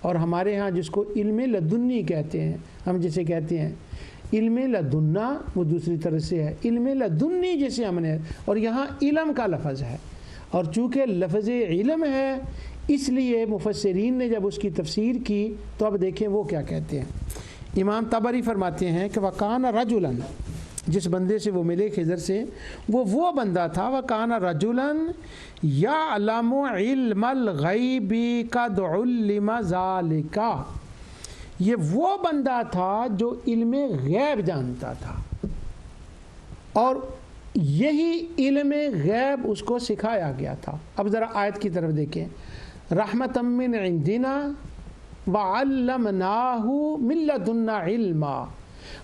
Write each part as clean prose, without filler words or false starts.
اور ہمارے ہاں جس کو علم لدنی کہتے ہیں، ہم جسے کہتے ہیں علم لدنا، وہ دوسری طرح سے ہے، علم لدنی جسے ہم نے، اور یہاں علم کا لفظ ہے، اور چونکہ لفظ علم ہے اس لیے مفسرین نے جب اس کی تفسیر کی تو اب دیکھیں وہ کیا کہتے ہیں۔ امام طبری فرماتے ہیں کہ وَقَانَ رَجُلًا، جس بندے سے وہ ملے خضر سے، وہ بندہ تھا وَقَانَ رَجُلًا يَعْلَمُ عِلْمَ الْغَيْبِ قَدْ عُلِّمَ ذَلِكَ، یہ وہ بندہ تھا جو علم غیب جانتا تھا، اور یہی علم غیب اس کو سکھایا گیا تھا۔ اب ذرا آیت کی طرف دیکھیں، رحمۃ من عندنا وعلمناہ من لدنا علما،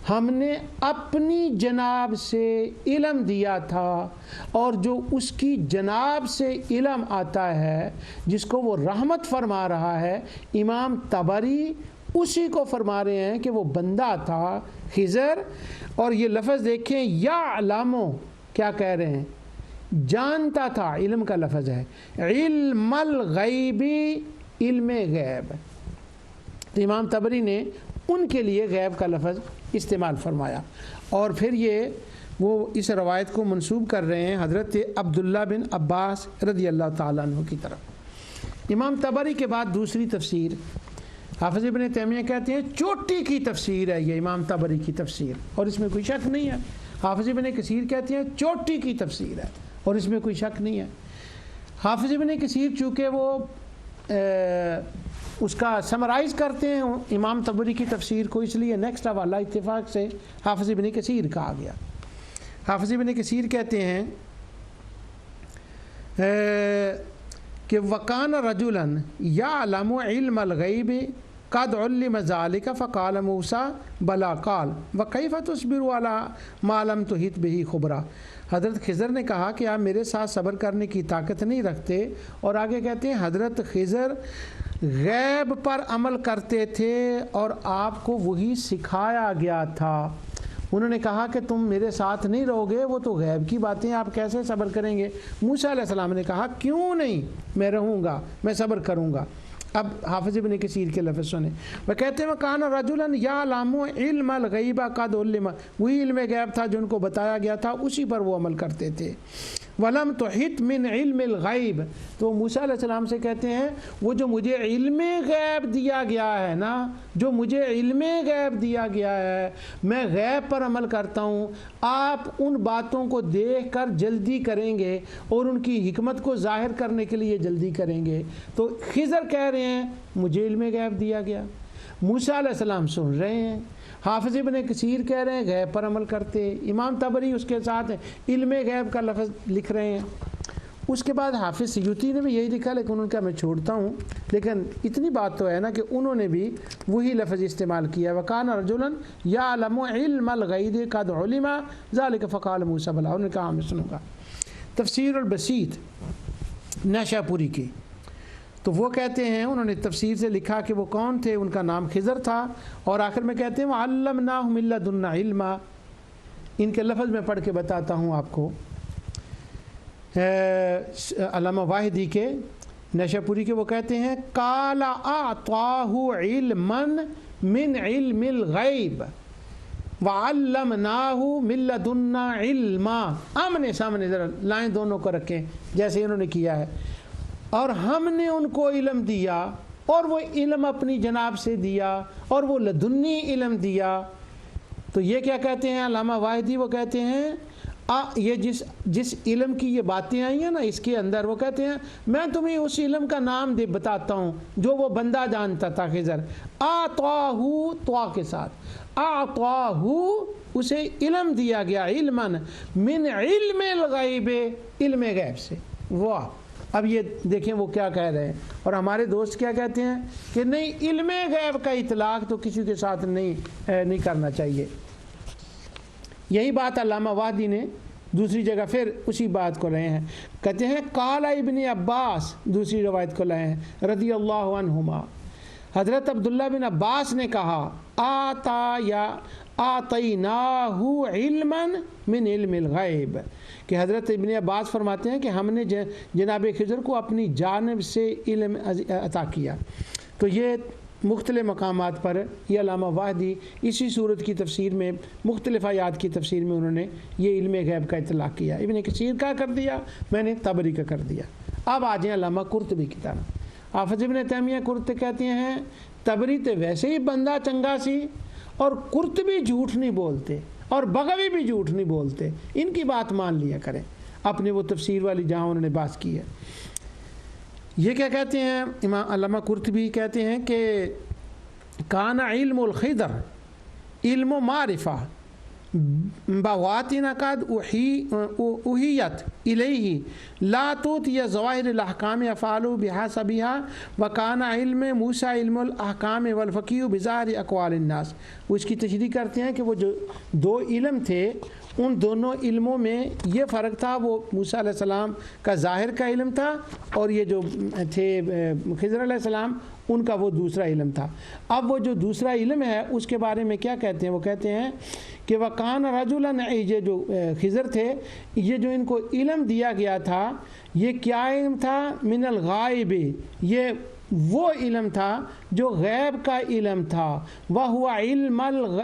ہم نے اپنی جناب سے علم دیا تھا، اور جو اس کی جناب سے علم آتا ہے جس کو وہ رحمت فرما رہا ہے، امام طبری اسی کو فرما رہے ہیں کہ وہ بندہ تھا خضر، اور یہ لفظ دیکھیں یعلمو، کیا کہہ رہے ہیں؟ جانتا تھا، علم کا لفظ ہے، علم الغیبی، علم غیب، تو امام طبری نے ان کے لیے غیب کا لفظ استعمال فرمایا، اور پھر یہ وہ اس روایت کو منسوب کر رہے ہیں حضرت عبداللہ بن عباس رضی اللہ تعالیٰ عنہ کی طرف۔ امام طبری کے بعد دوسری تفسیر حافظ ابن تیمیہ کہتے ہیں چوٹی کی تفسیر ہے یہ امام طبری کی تفسیر، اور اس میں کوئی شک نہیں ہے۔ حافظ ابن کثیر کہتے ہیں چوٹی کی تفسیر ہے، اور اس میں کوئی شک نہیں ہے۔ حافظ ابن کثیر چونکہ وہ اس کا سمرائز کرتے ہیں امام طبری کی تفسیر کو، اس لیے نیکسٹ حوالہ اتفاق سے حافظ ابن کثیر کہا گیا۔ حافظ ابن کثیر کہتے ہیں کہ وَقَانَ رَجُلًا يَعْلَمُ عِلْمَ الْغَيْبِ قَدْ عُلِّمَ ذَلِكَ فَقَالَ مُوسَىٰ بَلَىٰ قَالَ وَكَيْفَ تُصْبِرُ عَلَىٰ مَا لَمْ تُحِطْ بِهِ خُبْرًا، حضرت خضر نے کہا کہ آپ میرے ساتھ صبر کرنے کی طاقت نہیں رکھتے، اور آگے کہتے ہیں حضرت خضر غیب پر عمل کرتے تھے اور آپ کو وہی سکھایا گیا تھا۔ انہوں نے کہا کہ تم میرے ساتھ نہیں رہو گے، وہ تو غیب کی باتیں، آپ کیسے صبر کریں گے؟ موسیٰ علیہ السلام نے کہا کیوں نہیں، میں رہوں گا، میں صبر کروں گا۔ اب حافظ ابن کثیر کے لفظ سنیں، وہ کہتے ہیں وَكَانَ رَجُلًا يَعْلَمُ عِلْمَ الْغَيْبَ قَدْ عُلِّمَ، وہی علم غیب تھا جو ان کو بتایا گیا تھا، اسی پر وہ عمل کرتے تھے۔ وَلَمْ تُحِطْ مِنْ عِلْمِ الْغَيْبِ، تو موسیٰ علیہ السلام سے کہتے ہیں وہ جو مجھے علم غیب دیا گیا ہے نا، جو مجھے علم غیب دیا گیا ہے، میں غیب پر عمل کرتا ہوں، آپ ان باتوں کو دیکھ کر جلدی کریں گے اور ان کی حکمت کو ظاہر کرنے کے لیے جلدی کریں گے۔ تو خضر کہہ رہے ہیں مجھے علم غیب دیا گیا، موسیٰ علیہ السلام سن رہے ہیں، حافظ ابن کثیر کہہ رہے ہیں غیب پر عمل کرتے، امام طبری اس کے ساتھ علم غیب کا لفظ لکھ رہے ہیں۔ اس کے بعد حافظ سیوطی نے بھی یہی لکھا، لیکن ان کا میں چھوڑتا ہوں، لیکن اتنی بات تو ہے نا کہ انہوں نے بھی وہی لفظ استعمال کیا، وَكَانَ رَجُلًا يَعْلَمُ عِلْمَ الْغَيْبِ قَدْ عُلِمَ ذَلِكَ فَقَالَ مُوسَىٰ بَلَىٰ، انہوں نے کہا میں سنوں گا۔ تفسیر البسیط نیشا پوری کی، تو وہ کہتے ہیں انہوں نے تفسیر سے لکھا کہ وہ کون تھے، ان کا نام خضر تھا، اور آخر میں کہتے ہیں وَعَلَّمْنَاهُ مِن لَدُنَّا عِلْمًا، ان کے لفظ میں پڑھ کے بتاتا ہوں آپ کو، علامہ واحدی کے نیشا پوری کے، وہ کہتے ہیں قَالَ أَعْطَاهُ عِلْمًا مِنْ عِلْمِ الْغَيْبِ وَعَلَّمْنَاهُ مِن لَدُنَّا عِلْمًا، آمنے سامنے ذرا لائن دونوں کو رکھیں جیسے انہوں نے کیا ہے، اور ہم نے ان کو علم دیا، اور وہ علم اپنی جناب سے دیا، اور وہ لدنی علم دیا۔ تو یہ کیا کہتے ہیں علامہ واحدی، وہ کہتے ہیں یہ جس علم کی یہ باتیں آئی ہیں نا اس کے اندر، وہ کہتے ہیں میں تمہیں اس علم کا نام بتاتا ہوں جو وہ بندہ جانتا تھا خضر، آتواہو، طوا کے ساتھ، آتواہو، اسے علم دیا گیا، علماً من علم الغیب، علم غیب سے۔ واہ، اب یہ دیکھیں وہ کیا کہہ رہے ہیں، اور ہمارے دوست کیا کہتے ہیں کہ نہیں، علم غیب کا اطلاق تو کسی کے ساتھ نہیں کرنا چاہیے۔ یہی بات علامہ واحدی نے دوسری جگہ پھر اسی بات کو لائے ہیں، کہتے ہیں قال ابن عباس، دوسری روایت کو لائے ہیں رضی اللہ عنہما، حضرت عبداللہ بن عباس نے کہا آتیناہ علما من علم الغیب، کہ حضرت ابن عباس فرماتے ہیں کہ ہم نے جناب خضر کو اپنی جانب سے علم عطا کیا۔ تو یہ مختلف مقامات پر یہ علامہ واحدی اسی صورت کی تفسیر میں مختلف آیات کی تفسیر میں انہوں نے یہ علم غیب کا اطلاق کیا. ابن کثیر کا کر دیا، میں نے طبری کا کر دیا. اب آ جائیں علامہ قرطبی کی طرف. حافظ ابن تیمیہ قرطبی کہتے ہیں طبری تو ویسے ہی بندہ چنگا سی اور قرطبی جھوٹ نہیں بولتے اور بغوی بھی جھوٹ نہیں بولتے، ان کی بات مان لیا کریں اپنے وہ تفسیر والی جہاں انہوں نے بات کی ہے. یہ کیا کہتے ہیں امام علامہ قرطبی کہتے ہیں کہ کان علم الخضر علم و معرفہ بواتن قد احیت الیہ لا توتی ظواہر الاحکام افعال بحسبها وکان علم موسیٰ علم الاحکام والفقہ بظاہر اقوال الناس. وہ اس کی تشریح کرتے ہیں کہ وہ جو دو علم تھے ان دونوں علموں میں یہ فرق تھا، وہ موسیٰ علیہ السلام کا ظاہر کا علم تھا اور یہ جو تھے خضر علیہ السلام ان کا وہ دوسرا علم تھا. اب وہ جو دوسرا علم ہے اس کے بارے میں کیا کہتے ہیں؟ وہ کہتے ہیں کہ وَقَانَ رَجُلًا، یہ جو خضر تھے یہ جو ان کو علم دیا گیا تھا یہ کیا علم تھا؟ من الغائب، یہ وہ علم تھا جو غیب کا علم تھا. وَهُوَ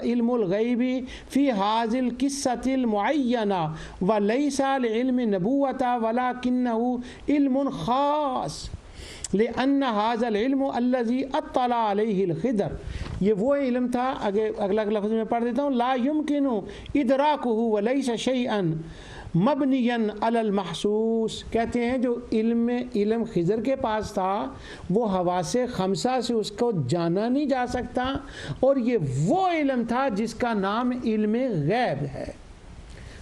علم الغیب فی هذه القصة المعینہ ولیس لعلم نبوة ولكنه علم خاص لأن هذا العلم الذي اطلع عليه الخضر. یہ وہ علم تھا، اگلا لفظ میں پڑھ دیتا ہوں، لا يمكن ادراکه وليس شيئا مبنيا على المحسوس. کہتے ہیں جو علم خضر کے پاس تھا وہ حواس خمسہ سے اس کو جانا نہیں جا سکتا، اور یہ وہ علم تھا جس کا نام علم غیب ہے.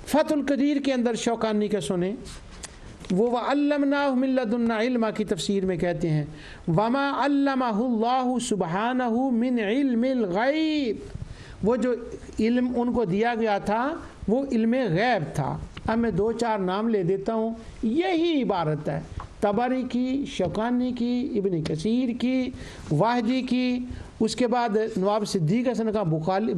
فتح القدیر کے اندر شوکانی کا سنیں، وہ وَعَلَّمْنَاهُ مِن لَّدُنَّا عِلْمًا کی تفسیر میں کہتے ہیں وَمَا عَلَّمَهُ اللَّهُ سُبْحَانَهُ مِنْ عِلْمِ الْغَيْبِ. وہ جو علم ان کو دیا گیا تھا وہ علم غیب تھا. اب میں دو چار نام لے دیتا ہوں، یہی عبارت ہے طبری کی، شوکانی کی، ابن کثیر کی، واحدی کی. اس کے بعد نواب صدیق حسن کا بھوپالی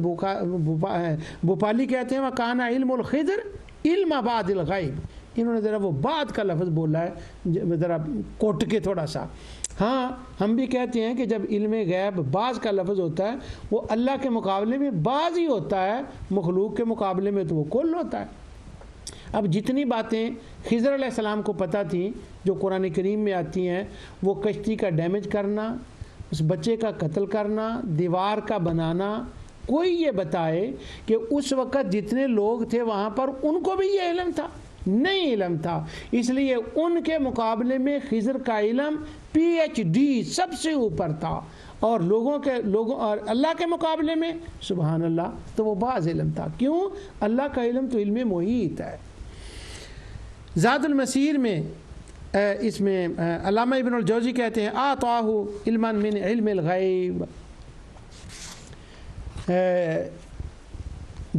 کہتے ہیں وَكَانَ عِلْمُ الْخِضْرِ عِلْمَ بَعْدِ الْغَيْبِ. انہوں نے ذرا وہ بعد کا لفظ بولا ہے ذرا کوٹ کے تھوڑا سا. ہاں ہم بھی کہتے ہیں کہ جب علم غیب بعض کا لفظ ہوتا ہے وہ اللہ کے مقابلے میں بعض ہی ہوتا ہے، مخلوق کے مقابلے میں تو وہ کل ہوتا ہے. اب جتنی باتیں خضر علیہ السلام کو پتہ تھیں جو قرآن کریم میں آتی ہیں، وہ کشتی کا ڈیمیج کرنا، اس بچے کا قتل کرنا، دیوار کا بنانا، کوئی یہ بتائے کہ اس وقت جتنے لوگ تھے وہاں پر ان کو بھی یہ علم تھا؟ نہیں علم تھا. اس لیے ان کے مقابلے میں خضر کا علم PhD سب سے اوپر تھا، اور لوگوں اور اللہ کے مقابلے میں سبحان اللہ تو وہ بعض علم تھا. کیوں؟ اللہ کا علم تو علم محیط ہے. زاد المسیر میں اس میں علامہ ابن الجوزی کہتے ہیں آتاہ علما من علم الغیب.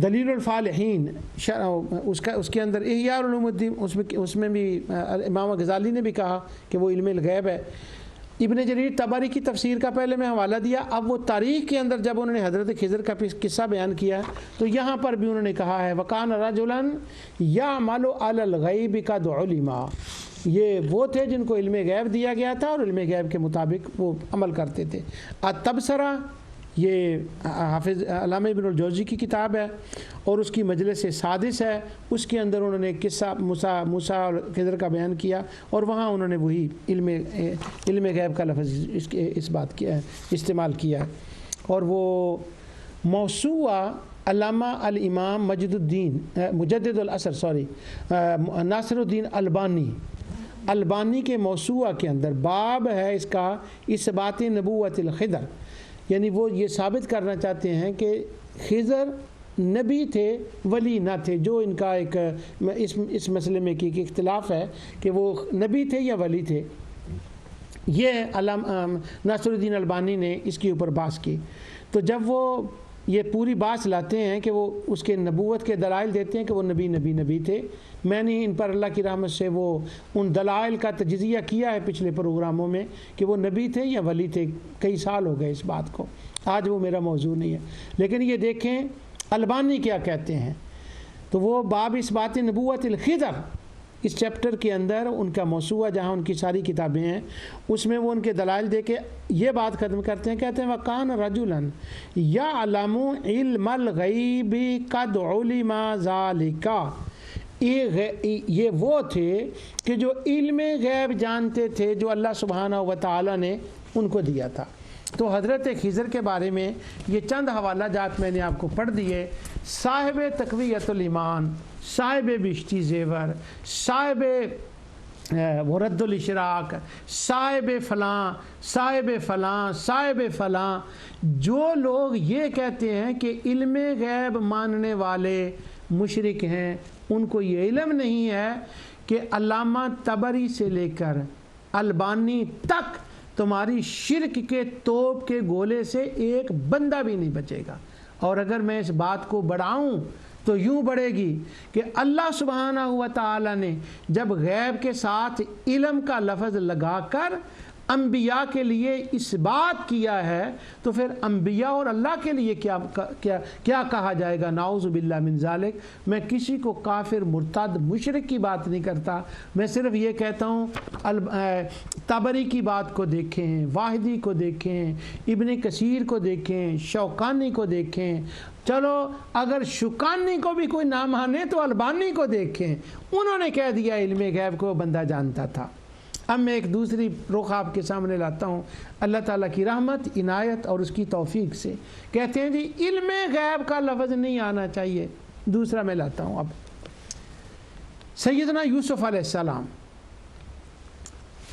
دلیل الفالحین اس کے اندر احیاء علوم الدین اس میں بھی امام غزالی نے بھی کہا کہ وہ علم الغیب ہے. ابن جریر طبری کی تفسیر کا پہلے میں حوالہ دیا. اب وہ تاریخ کے اندر جب انہوں نے حضرت خضر کا قصہ بیان کیا تو یہاں پر بھی انہوں نے کہا ہے وَكَانَ رَجُلًا يَعْمَلُ عَلَى الْغَيْبِ قَدْ عُلِمَ. یہ وہ تھے جن کو علم غیب دیا گیا تھا اور علم غیب کے مطابق وہ عمل کرتے تھے. التبصرہ یہ حافظ علامہ ابن الجوزی کی کتاب ہے اور اس کی مجلس سادس ہے. اس کے اندر انہوں نے قصہ موسیٰ اور خضر کا بیان کیا اور وہاں انہوں نے وہی علم غیب کا لفظ اس بات کیا استعمال کیا. اور وہ موسوعہ علامہ الامام مجدد العصر ناصر الدین البانی کے موسوعہ کے اندر باب ہے اس کا اثبات نبوت الخضر. یعنی وہ یہ ثابت کرنا چاہتے ہیں کہ خضر نبی تھے ولی نہ تھے. جو ان کا ایک اس مسئلے میں کی اختلاف ہے کہ وہ نبی تھے یا ولی تھے. یہ ناصر الدین البانی نے اس کے اوپر بحث کی. تو جب وہ یہ پوری بات لاتے ہیں کہ وہ اس کے نبوت کے دلائل دیتے ہیں کہ وہ نبی تھے. میں نے ان پر اللہ کی رحمت سے وہ ان دلائل کا تجزیہ کیا ہے پچھلے پروگراموں میں کہ وہ نبی تھے یا ولی تھے. کئی سال ہو گئے اس بات کو، آج وہ میرا موضوع نہیں ہے. لیکن یہ دیکھیں البانی کیا کہتے ہیں. تو وہ باب اس بات نبوت الخضر اس چیپٹر کے اندر ان کا موسوعہ جہاں ان کی ساری کتابیں ہیں اس میں وہ ان کے دلائل دے کے یہ بات ختم کرتے ہیں، کہتے ہیں وَقَانَ رَجُلًا يَعْلَمُ عِلْمَ الْغَيْبِ قَدْ عُلِمَ ذَلِكَ، یہ وہ تھے کہ جو علم غیب جانتے تھے جو اللہ سبحانہ و تعالیٰ نے ان کو دیا تھا۔ تو حضرت خضر کے بارے میں یہ چند حوالہ جات میں نے آپ کو پڑھ دیے۔ صاحب تقویت الایمان، صاحب بشتی زیور، صاحب ورد الاشراق، صاحب فلاں، صاحب فلاں، صاحب فلاں، جو لوگ یہ کہتے ہیں کہ علم غیب ماننے والے مشرک ہیں، ان کو یہ علم نہیں ہے کہ علامہ طبری سے لے کر البانی تک تمہاری شرک کے توپ کے گولے سے ایک بندہ بھی نہیں بچے گا۔ اور اگر میں اس بات کو بڑھاؤں تو یوں بڑھے گی کہ اللہ سبحانہ و تعالی نے جب غیب کے ساتھ علم کا لفظ لگا کر انبیاء کے لیے اس بات کیا ہے تو پھر انبیاء اور اللہ کے لیے کیا کہا جائے گا؟ نعوذ باللہ من ذالک۔ میں کسی کو کافر، مرتد، مشرک کی بات نہیں کرتا، میں صرف یہ کہتا ہوں طبری کی بات کو دیکھیں، واحدی کو دیکھیں، ابن کثیر کو دیکھیں، شوکانی کو دیکھیں، چلو اگر شوکانی کو بھی کوئی نہ مانے تو البانی کو دیکھیں، انہوں نے کہہ دیا علم غیب کو وہ بندہ جانتا تھا۔ اب میں ایک دوسری رخ آپ کے سامنے لاتا ہوں، اللہ تعالیٰ کی رحمت، عنایت اور اس کی توفیق سے کہتے ہیں جی علم غیب کا لفظ نہیں آنا چاہیے۔ دوسرا میں لاتا ہوں اب سیدنا یوسف علیہ السلام،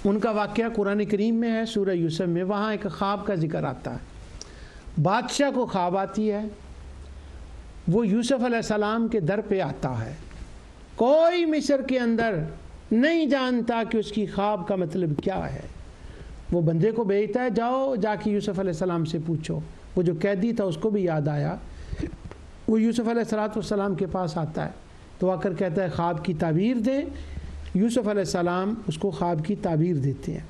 ان کا واقعہ قرآن کریم میں ہے، سورہ یوسف میں، وہاں ایک خواب کا ذکر آتا ہے۔ بادشاہ کو خواب آتی ہے، وہ یوسف علیہ السلام کے در پہ آتا ہے، کوئی مصر کے اندر نہیں جانتا کہ اس کی خواب کا مطلب کیا ہے۔ وہ بندے کو بھیجتا ہے، جاؤ جا کے یوسف علیہ السلام سے پوچھو۔ وہ جو قیدی تھا اس کو بھی یاد آیا، وہ یوسف علیہ السلام کے پاس آتا ہے تو آ کر کہتا ہے خواب کی تعبیر دیں۔ یوسف علیہ السلام اس کو خواب کی تعبیر دیتے ہیں۔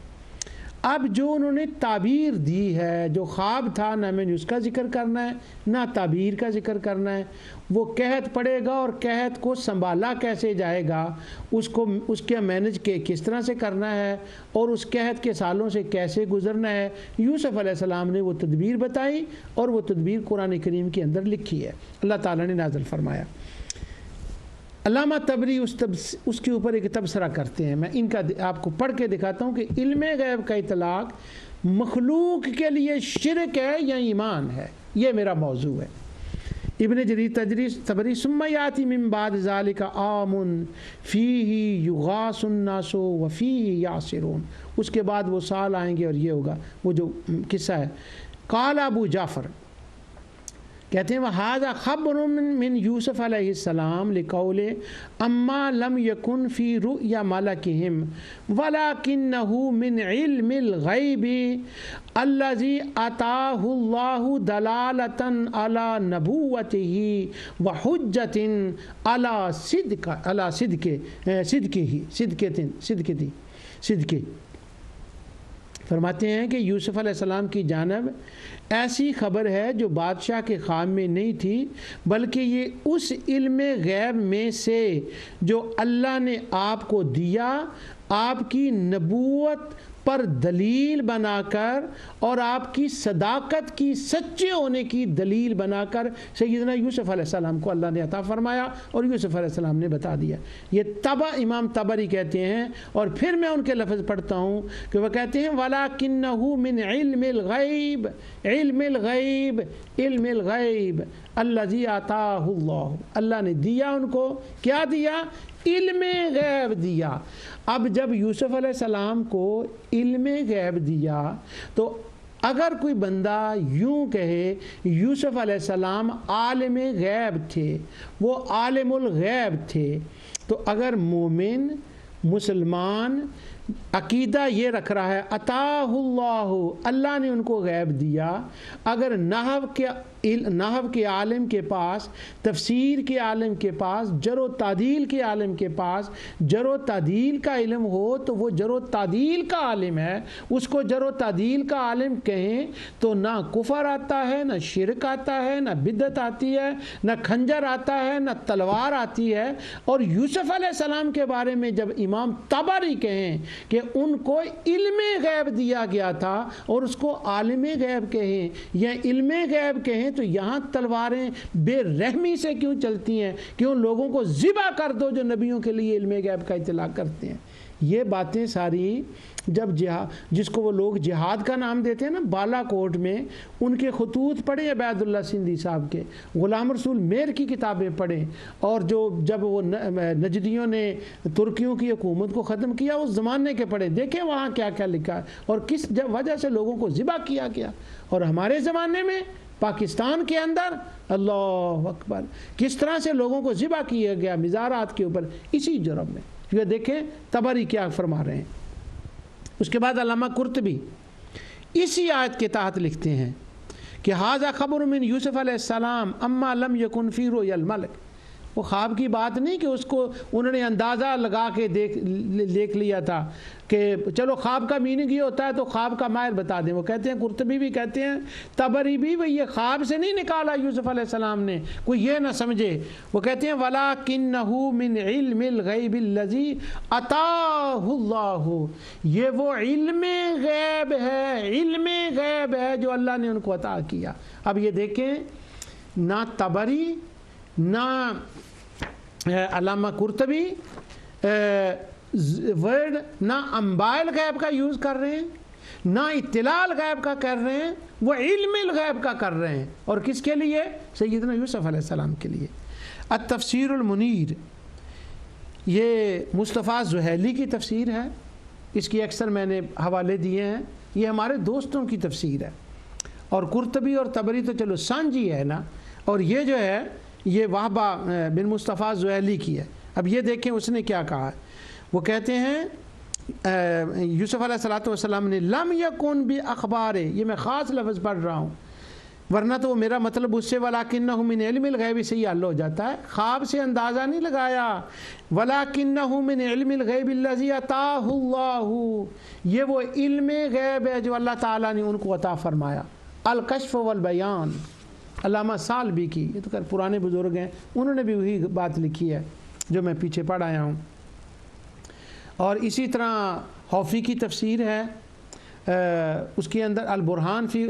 اب جو انہوں نے تعبیر دی ہے، جو خواب تھا، نہ میں نے اس کا ذکر کرنا ہے نہ تعبیر کا ذکر کرنا ہے۔ وہ قحط پڑے گا اور قحط کو سنبھالا کیسے جائے گا، اس کے مینج کے کس طرح سے کرنا ہے اور اس قحط کے سالوں سے کیسے گزرنا ہے، یوسف علیہ السلام نے وہ تدبیر بتائی اور وہ تدبیر قرآن کریم کے اندر لکھی ہے، اللہ تعالیٰ نے نازل فرمایا۔ علامہ طبری اس کے اوپر ایک تبصرہ کرتے ہیں، میں ان کا آپ کو پڑھ کے دکھاتا ہوں کہ علم غیب کا اطلاق مخلوق کے لیے شرک ہے یا ایمان ہے، یہ میرا موضوع ہے۔ ابن جریر طبری ثم یاتی من بعد ذالک عام فیہ یغاث الناس وفیہ یعصرون، اس کے بعد وہ سال آئیں گے اور یہ ہوگا، وہ جو قصہ ہے۔ قال ابو جعفر کہتے ہیں وَهَذَا خَبْرٌ مِّن یوسف علیہ السلام لِقَوْلِ اما لم يكن في رؤيا ملكهم ولكنه من علم الغيب الذي آتاه الله دلالة على نبوته وحجة على صدقه۔ فرماتے ہیں کہ یوسف علیہ السلام کی جانب ایسی خبر ہے جو بادشاہ کے خواب میں نہیں تھی، بلکہ یہ اس علم غیب میں سے جو اللہ نے آپ کو دیا، آپ کی نبوت پر دلیل بنا کر اور آپ کی صداقت کی سچے ہونے کی دلیل بنا کر سیدنا یوسف علیہ السلام کو اللہ نے عطا فرمایا اور یوسف علیہ السلام نے بتا دیا۔ یہ امام طبری کہتے ہیں، اور پھر میں ان کے لفظ پڑھتا ہوں کہ وہ کہتے ہیں وَلَكِنَّهُ مِنْ عِلْمِ الْغَيْبِ علم الغیب علم الغیب الذی آتاہ اللہ، اللہ نے دیا ان کو، کیا دیا؟ علم غیب دیا۔ اب جب یوسف علیہ السلام کو علم غیب دیا تو اگر کوئی بندہ یوں کہے یوسف علیہ السلام عالم غیب تھے، وہ عالم الغیب تھے، تو اگر مومن، مسلمان عقیدہ یہ رکھ رہا ہے عطاہ اللہ، اللہ نے ان کو غیب دیا۔ اگر نحو کے عالم کے پاس، تفسیر کے عالم کے پاس، جر و تعدیل کے عالم کے پاس جر و تعدیل کا علم ہو تو وہ جر و تعدیل کا عالم ہے، اس کو جر و تعدیل کا عالم کہیں تو نہ کفر آتا ہے، نہ شرک آتا ہے، نہ بدعت آتی ہے، نہ خنجر آتا ہے، نہ تلوار آتی ہے۔ اور یوسف علیہ السلام کے بارے میں جب امام طبری کہیں کہ ان کو علم غیب دیا گیا تھا اور اس کو عالم غیب کہیں یا علم غیب کہیں تو یہاں تلواریں بے رحمی سے کیوں چلتی ہیں؟ کیوں لوگوں کو ذبح کر دو جو نبیوں کے لیے علم غیب کا اطلاق کرتے ہیں۔ یہ باتیں ساری جب جس کو وہ لوگ جہاد کا نام دیتے ہیں نا، بالا کوٹ میں ان کے خطوط پڑھیں، عبید اللہ سندھی صاحب کے، غلام رسول میر کی کتابیں پڑھیں، اور جب وہ نجدیوں نے ترکیوں کی حکومت کو ختم کیا اس زمانے کے پڑھیں، دیکھیں وہاں کیا کیا لکھا ہے اور کس وجہ سے لوگوں کو ذبح کیا گیا۔ اور ہمارے زمانے میں پاکستان کے اندر اللہ اکبر کس طرح سے لوگوں کو ذبح کیا گیا مزارات کے اوپر اسی جرم میں۔ یہ دیکھیں طبری کیا فرما رہے ہیں۔ اس کے بعد علامہ قرطبی اسی آیت کے تحت لکھتے ہیں کہ ھذا خبر من یوسف علیہ السلام اما لم یکن فی رؤیا الملک۔ وہ خواب کی بات نہیں کہ اس کو انہوں نے اندازہ لگا کے دیکھ لیا تھا کہ چلو خواب کا میننگ یہ ہوتا ہے تو خواب کا ماہر بتا دیں۔ وہ کہتے ہیں، قرطبی بھی کہتے ہیں، طبری بھی، وہ یہ خواب سے نہیں نکالا یوسف علیہ السلام نے، کوئی یہ نہ سمجھے۔ وہ کہتے ہیں وَلَكِنَّهُ مِنْ عِلْمِ الْغَيْبِ الَّذِي أَتَاهُ اللَّهُ، یہ وہ علم غیب ہے، علم غیب ہے جو اللہ نے ان کو عطا کیا۔ اب یہ دیکھیں، نہ طبری نہ علامہ قرطبی ورڈ نہ انبائے الغیب کا یوز کر رہے ہیں، نہ اطلاع الغیب کا کر رہے ہیں، وہ علم الغیب کا کر رہے ہیں۔ اور کس کے لیے؟ سیدنا یوسف علیہ السلام کے لیے۔ التفسیر المنیر، یہ مصطفیٰ زحیلی کی تفسیر ہے، اس کی اکثر میں نے حوالے دیے ہیں، یہ ہمارے دوستوں کی تفسیر ہے۔ اور قرطبی اور طبری تو چلو سانجی ہے نا، اور یہ جو ہے یہ وہبہ بن مصطفیٰ زحیلی کی ہے۔ اب یہ دیکھیں اس نے کیا کہا ہے۔ وہ کہتے ہیں یوسف علیہ السلام نے لم یکن باخبار، یہ میں خاص لفظ پڑھ رہا ہوں ورنہ تو میرا مطلب اس سے ولاکنہ من علم الغیب سے ہی حل ہو جاتا ہے، خواب سے اندازہ نہیں لگایا۔ ولاکنہ من علم الغیب الذی عطاہ اللہ، یہ وہ علم غیب ہے جو اللہ تعالیٰ نے ان کو عطا فرمایا۔ الکشف والبیان، علامہ سالبی کی، یہ تو خیر پرانے بزرگ ہیں، انہوں نے بھی وہی بات لکھی ہے جو میں پیچھے پڑھ آیا ہوں۔ اور اسی طرح حوفی کی تفسیر ہے، اس کے اندر البرہان فی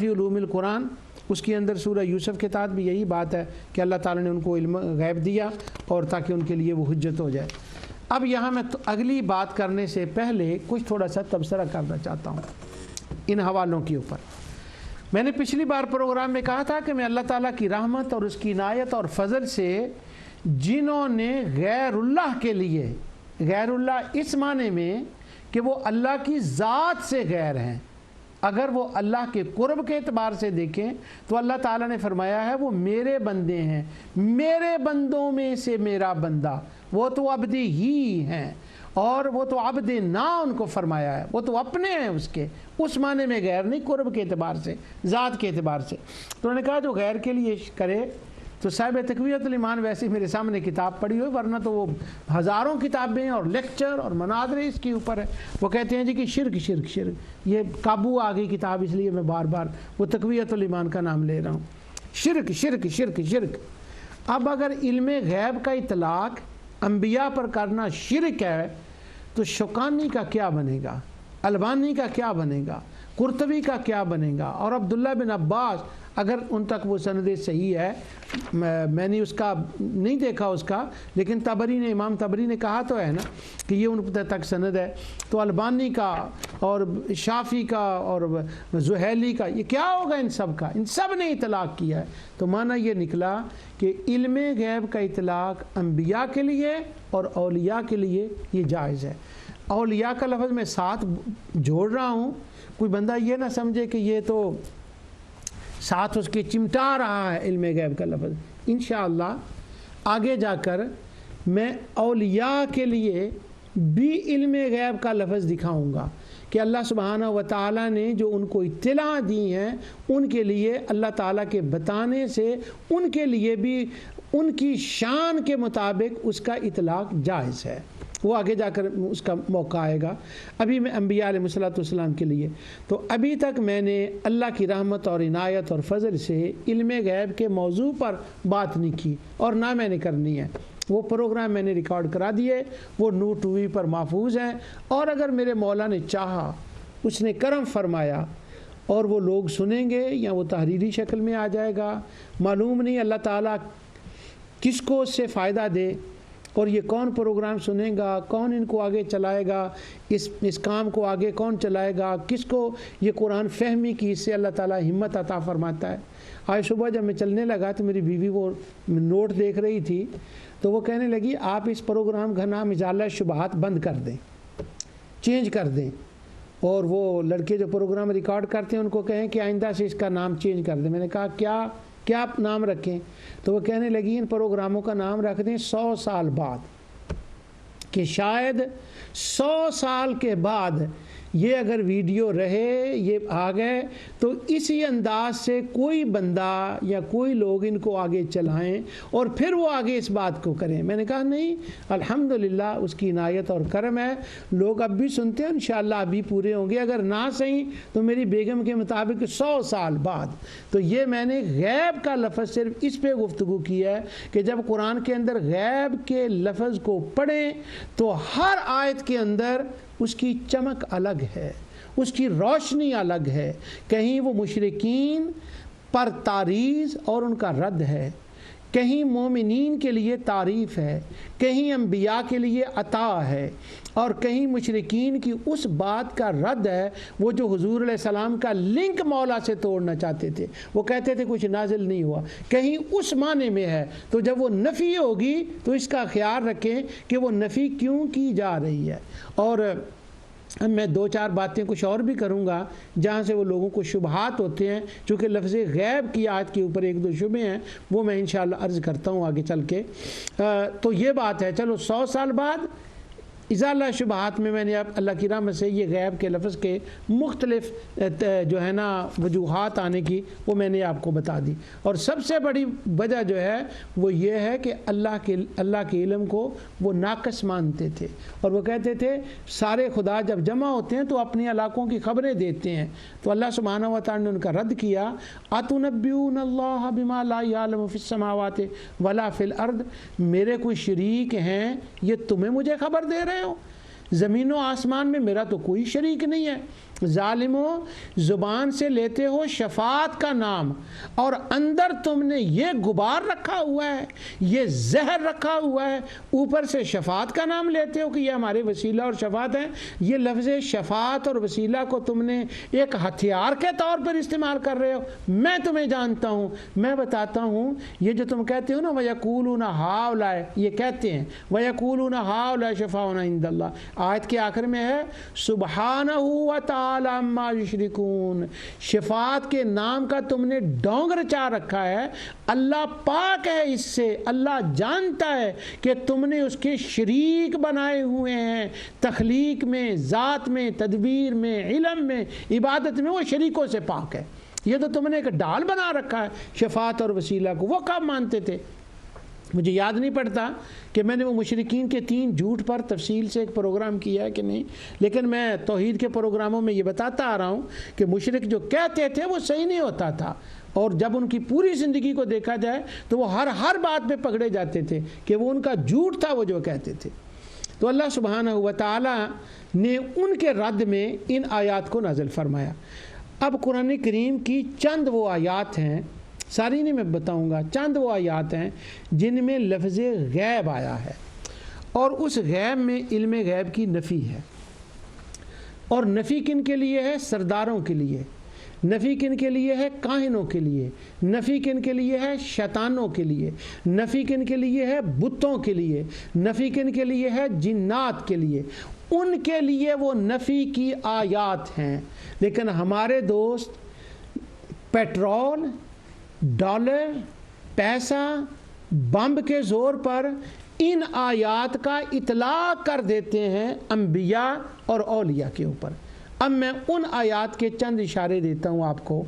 علوم القرآن، اس کے اندر سورہ یوسف کے تحت بھی یہی بات ہے کہ اللہ تعالیٰ نے ان کو علم غیب دیا اور تاکہ ان کے لیے وہ حجت ہو جائے۔ اب یہاں میں اگلی بات کرنے سے پہلے کچھ تھوڑا سا تبصرہ کرنا چاہتا ہوں ان حوالوں کے اوپر۔ میں نے پچھلی بار پروگرام میں کہا تھا کہ میں اللہ تعالیٰ کی رحمت اور اس کی عنایت اور فضل سے جنہوں نے غیر اللہ کے لیے، غیر اللہ اس معنی میں کہ وہ اللہ کی ذات سے غیر ہیں، اگر وہ اللہ کے قرب کے اعتبار سے دیکھیں تو اللہ تعالیٰ نے فرمایا ہے وہ میرے بندے ہیں، میرے بندوں میں سے میرا بندہ، وہ تو عبدی ہی ہیں، اور وہ تو عبد نا ان کو فرمایا ہے، وہ تو اپنے ہیں اس کے، اس معنی میں غیر نہیں، قرب کے اعتبار سے، ذات کے اعتبار سے۔ تو انہوں نے کہا جو غیر کے لیے کرے تو صاحب تقویۃ الایمان ویسے میرے سامنے کتاب پڑھی ہوئی، ورنہ تو وہ ہزاروں کتابیں اور لیکچر اور مناظرے اس کے اوپر ہے۔ وہ کہتے ہیں جی کہ شرک شرک شرک، یہ قابو آ گئی کتاب، اس لیے میں بار بار وہ تقویۃ الایمان کا نام لے رہا ہوں۔ شرک شرک شرک شرک۔ اب اگر علم غیب کا اطلاق انبیاء پر کرنا شرک ہے تو شوکانی کا کیا بنے گا، البانی کا کیا بنے گا، قرطبی کا کیا بنے گا، اور عبداللہ بن عباس اگر ان تک وہ سند صحیح ہے، میں نے اس کا نہیں دیکھا اس کا، لیکن طبری نے، امام طبری نے کہا تو ہے نا کہ یہ ان تک سند ہے، تو البانی کا اور شافی کا اور زحیلی کا یہ کیا ہوگا ان سب کا؟ ان سب نے اطلاق کیا ہے۔ تو معنی یہ نکلا کہ علم غیب کا اطلاق انبیاء کے لیے اور اولیاء کے لیے یہ جائز ہے۔ اولیاء کا لفظ میں ساتھ جوڑ رہا ہوں، کوئی بندہ یہ نہ سمجھے کہ یہ تو ساتھ اس کے چمٹا رہا ہے علم غیب کا لفظ۔ انشاءاللہ آگے جا کر میں اولیاء کے لیے بھی علم غیب کا لفظ دکھاؤں گا کہ اللہ سبحانہ و تعالیٰ نے جو ان کو اطلاع دی ہیں ان کے لیے اللہ تعالیٰ کے بتانے سے ان کے لیے بھی ان کی شان کے مطابق اس کا اطلاق جائز ہے. وہ آگے جا کر اس کا موقع آئے گا. ابھی میں انبیاء علیہ السلام کے لیے تو ابھی تک میں نے اللہ کی رحمت اور عنایت اور فضل سے علم غیب کے موضوع پر بات نہیں کی اور نہ میں نے کرنی ہے. وہ پروگرام میں نے ریکارڈ کرا دیے, وہ نور ٹی وی پر محفوظ ہیں, اور اگر میرے مولا نے چاہا, اس نے کرم فرمایا اور وہ لوگ سنیں گے یا وہ تحریری شکل میں آ جائے گا, معلوم نہیں اللہ تعالیٰ کس کو اس سے فائدہ دے اور یہ کون پروگرام سنے گا, کون ان کو آگے چلائے گا, اس کام کو آگے کون چلائے گا, کس کو یہ قرآن فہمی کی اس سے اللہ تعالیٰ ہمت عطا فرماتا ہے. آج صبح جب میں چلنے لگا تو میری بیوی وہ نوٹ دیکھ رہی تھی تو وہ کہنے لگی آپ اس پروگرام کا نام ازالہ شبہات بند کر دیں, چینج کر دیں, اور وہ لڑکے جو پروگرام ریکارڈ کرتے ہیں ان کو کہیں کہ آئندہ سے اس کا نام چینج کر دیں. میں نے کہا کیا نام رکھیں؟ تو وہ کہنے لگی ان پروگراموں کا نام رکھ دیں 100 سال بعد, کہ شاید 100 سال کے بعد یہ اگر ویڈیو رہے, یہ آ گئے تو اسی انداز سے کوئی بندہ یا کوئی لوگ ان کو آگے چلائیں اور پھر وہ آگے اس بات کو کریں. میں نے کہا نہیں, الحمدللہ اس کی عنایت اور کرم ہے, لوگ اب بھی سنتے ہیں, انشاءاللہ ابھی پورے ہوں گے, اگر نہ صحیح تو میری بیگم کے مطابق 100 سال بعد. تو یہ میں نے غیب کا لفظ صرف اس پہ گفتگو کی ہے کہ جب قرآن کے اندر غیب کے لفظ کو پڑھیں تو ہر آیت کے اندر اس کی چمک الگ ہے, اس کی روشنی الگ ہے. کہیں وہ مشرکین پر تعریض اور ان کا رد ہے, کہیں مومنین کے لیے تعریف ہے, کہیں انبیاء کے لیے عطا ہے, اور کہیں مشرکین کی اس بات کا رد ہے وہ جو حضور علیہ السلام کا لنک مولا سے توڑنا چاہتے تھے. وہ کہتے تھے کچھ نازل نہیں ہوا, کہیں اس معنی میں ہے. تو جب وہ نفی ہوگی تو اس کا خیال رکھیں کہ وہ نفی کیوں کی جا رہی ہے. اور میں 2-4 باتیں کچھ اور بھی کروں گا جہاں سے وہ لوگوں کو شبہات ہوتے ہیں, چونکہ لفظ غیب کی آیت کے اوپر 1-2 شبہ ہیں, وہ میں انشاءاللہ عرض کرتا ہوں آگے چل کے. تو یہ بات ہے. چلو 100 سال بعد ازالہ شبہات میں نے اب اللہ کی رحمت سے یہ غیب کے لفظ کے مختلف جو ہے نا وجوہات آنے کی وہ میں نے آپ کو بتا دی. اور سب سے بڑی وجہ جو ہے وہ یہ ہے کہ اللہ کے علم کو وہ ناقص مانتے تھے, اور وہ کہتے تھے سارے خدا جب جمع ہوتے ہیں تو اپنے علاقوں کی خبریں دیتے ہیں. تو اللہ سبحانہ و تعالی نے ان کا رد کیا, اتنبئون اللہ بما لا یعلم فی السماوات ولا فی الارض, میرے کوئی شریک ہیں یہ تمہیں مجھے خبر دے رہے ہو؟ زمین و آسمان میں میرا تو کوئی شریک نہیں ہے. ظالموں, زبان سے لیتے ہو شفاعت کا نام اور اندر تم نے یہ غبار رکھا ہوا ہے, یہ زہر رکھا ہوا ہے, اوپر سے شفاعت کا نام لیتے ہو کہ یہ ہمارے وسیلہ اور شفاعت ہیں. یہ لفظ شفاعت اور وسیلہ کو تم نے ایک ہتھیار کے طور پر استعمال کر رہے ہو. میں تمہیں جانتا ہوں, میں بتاتا ہوں. یہ جو تم کہتے ہو نا وَيَقُولُونَ هَٰؤُلَاءِ, یہ کہتے ہیں وَيَقُولُونَ هَٰؤُلَاءِ شَفَاعُنَا عِندَ اللَّهِ, آیت کے آخر میں ہے سبحانہ وتعالی عما یشرکون. شفاعت کے نام کا تم نے ڈونگ رچا رکھا ہے, اللہ پاک ہے اس سے, اللہ جانتا ہے کہ تم نے اس کے شریک بنائے ہوئے ہیں تخلیق میں, ذات میں, تدبیر میں, علم میں, عبادت میں, وہ شریکوں سے پاک ہے. یہ تو تم نے ایک ڈال بنا رکھا ہے شفاعت اور وسیلہ کو. وہ کب مانتے تھے؟ مجھے یاد نہیں پڑتا کہ میں نے وہ مشرکین کے 3 جھوٹ پر تفصیل سے ایک پروگرام کیا ہے کہ نہیں, لیکن میں توحید کے پروگراموں میں یہ بتاتا آ رہا ہوں کہ مشرک جو کہتے تھے وہ صحیح نہیں ہوتا تھا, اور جب ان کی پوری زندگی کو دیکھا جائے تو وہ ہر بات پہ پکڑے جاتے تھے کہ وہ ان کا جھوٹ تھا وہ جو کہتے تھے. تو اللہ سبحانہ و تعالی نے ان کے رد میں ان آیات کو نازل فرمایا. اب قرآن کریم کی چند وہ آیات ہیں, ساری نہیں میں بتاؤں گا, چند وہ آیات ہیں جن میں لفظ غیب آیا ہے, اور اس غیب میں علم غیب کی نفی ہے. اور نفی کن کے لیے ہے؟ سرداروں کے لیے. نفی کن کے لیے ہے؟ کاہنوں کے لیے. نفی کن کے لیے ہے؟ شیطانوں کے لیے. نفی کن کے لیے ہے؟ بتوں کے لیے. نفی کن کے لیے ہے؟ جنات کے لیے. ان کے لیے وہ نفی کی آیات ہیں. لیکن ہمارے دوست پیٹرول, ڈالر, پیسہ, بمب کے زور پر ان آیات کا اطلاق کر دیتے ہیں انبیاء اور اولیاء کے اوپر۔ اب میں ان آیات کے چند اشارے دیتا ہوں آپ کو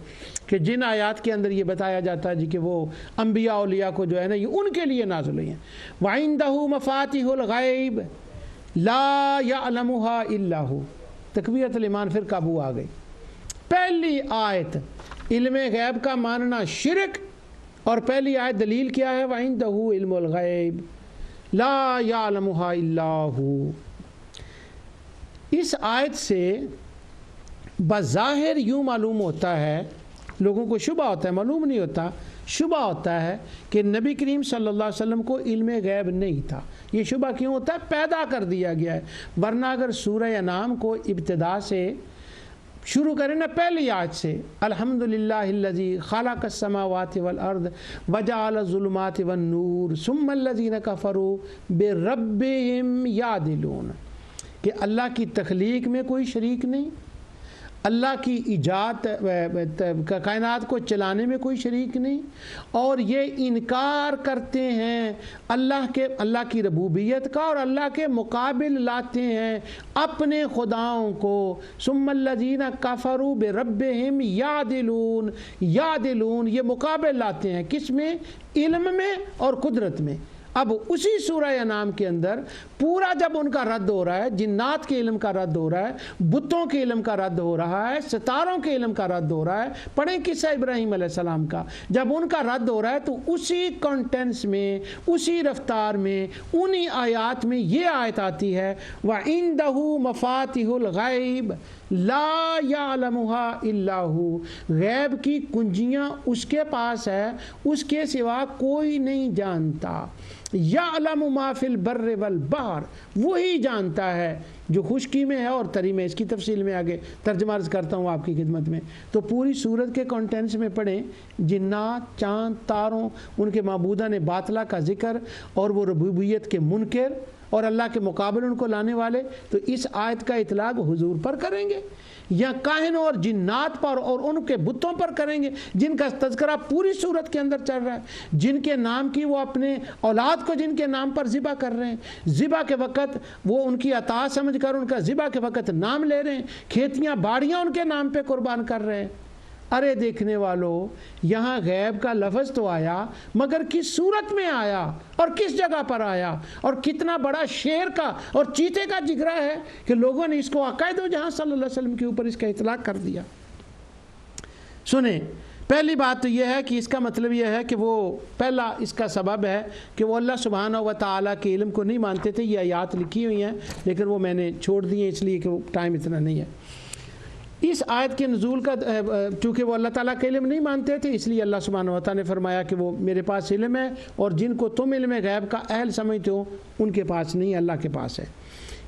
کہ جن آیات کے اندر یہ بتایا جاتا ہے کہ وہ انبیاء اولیاء کو جو ہے نا یہ ان کے لیے نازل ہوئی ہیں۔ وَعِندَهُ مَفَاتِحُ الْغَيْبِ لَا يَعْلَمُهَا إِلَّا هُ، تکبیرۃ الایمان پھر قابو آ گئی۔ پہلی آیت علم غیب کا ماننا شرک، اور پہلی آیت دلیل کیا ہے؟ وَعِندَهُ علم الغیب لا يَعْلَمُهَا إِلَّا هُ۔ اس آیت سے بظاہر یوں معلوم ہوتا ہے، لوگوں کو شبہ ہوتا ہے، معلوم نہیں ہوتا، شبہ ہوتا ہے کہ نبی کریم صلی اللہ علیہ وسلم کو علم غیب نہیں تھا۔ یہ شبہ کیوں ہوتا ہے؟ پیدا کر دیا گیا ہے۔ ورنہ اگر سورہ انعام کو ابتدا سے شروع کریں نا پہلی آیت سے، الحمدللہ الذی خلق السماوات والارض وجعل الظلمات والنور ثم الذین کفروا بربہم یعدلون، کہ اللہ کی تخلیق میں کوئی شریک نہیں، اللہ کی ایجاد کائنات کو چلانے میں کوئی شریک نہیں، اور یہ انکار کرتے ہیں اللہ کی ربوبیت کا، اور اللہ کے مقابل لاتے ہیں اپنے خداؤں کو۔ ثم الذین کفروا بربہم یعدلون، یعدلون یہ مقابل لاتے ہیں کس میں؟ علم میں اور قدرت میں۔ اب اسی سورہ انعام کے اندر پورا جب ان کا رد ہو رہا ہے، جنات کے علم کا رد ہو رہا ہے، بتوں کے علم کا رد ہو رہا ہے، ستاروں کے علم کا رد ہو رہا ہے، پڑھیں قصہ ابراہیم علیہ السلام کا، جب ان کا رد ہو رہا ہے تو اسی کانٹینس میں، اسی رفتار میں، انہی آیات میں یہ آیت آتی ہے وَعِندَهُ مَفَاتِحُ الْغَيْبِ لا يعلمها الا هو، غیب کی کنجیاں اس کے پاس ہے، اس کے سوا کوئی نہیں جانتا۔ یعلم ما فی البر والبحر، وہی جانتا ہے جو خشکی میں ہے اور تری میں۔ اس کی تفصیل میں آگے ترجمہ عرض کرتا ہوں آپ کی خدمت میں۔ تو پوری سورت کے کانٹینٹس میں پڑھیں، جنات، چاند، تاروں، ان کے معبودہ نے باطلہ کا ذکر، اور وہ ربوبیت کے منکر اور اللہ کے مقابل ان کو لانے والے، تو اس آیت کا اطلاق حضور پر کریں گے، یا کاہنوں اور جنات پر اور ان کے بتوں پر کریں گے جن کا تذکرہ پوری صورت کے اندر چل رہا ہے، جن کے نام کی وہ اپنے اولاد کو جن کے نام پر ذبح کر رہے ہیں، ذبح کے وقت وہ ان کی عطا سمجھ کر ان کا ذبح کے وقت نام لے رہے ہیں، کھیتیاں باڑیاں ان کے نام پہ قربان کر رہے ہیں۔ ارے دیکھنے والوں، یہاں غیب کا لفظ تو آیا، مگر کس صورت میں آیا اور کس جگہ پر آیا، اور کتنا بڑا شیر کا اور چیتے کا جگرا ہے کہ لوگوں نے اس کو عقائد و جہاں صلی اللہ علیہ وسلم کے اوپر اس کا اطلاق کر دیا۔ سنیں، پہلی بات تو یہ ہے کہ اس کا مطلب یہ ہے کہ وہ پہلا اس کا سبب ہے کہ وہ اللہ سبحانہ و تعالیٰ کے علم کو نہیں مانتے تھے۔ یہ آیات لکھی ہوئی ہیں لیکن وہ میں نے چھوڑ دی ہیں اس لیے کہ وہ ٹائم اتنا نہیں ہے۔ اس آیت کے نزول کا چونکہ وہ اللہ تعالیٰ کا علم نہیں مانتے تھے، اس لیے اللہ سبحانہ و تعالیٰ نے فرمایا کہ وہ میرے پاس علم ہے، اور جن کو تم علم غیب کا اہل سمجھتے ہو ان کے پاس نہیں، اللہ کے پاس ہے۔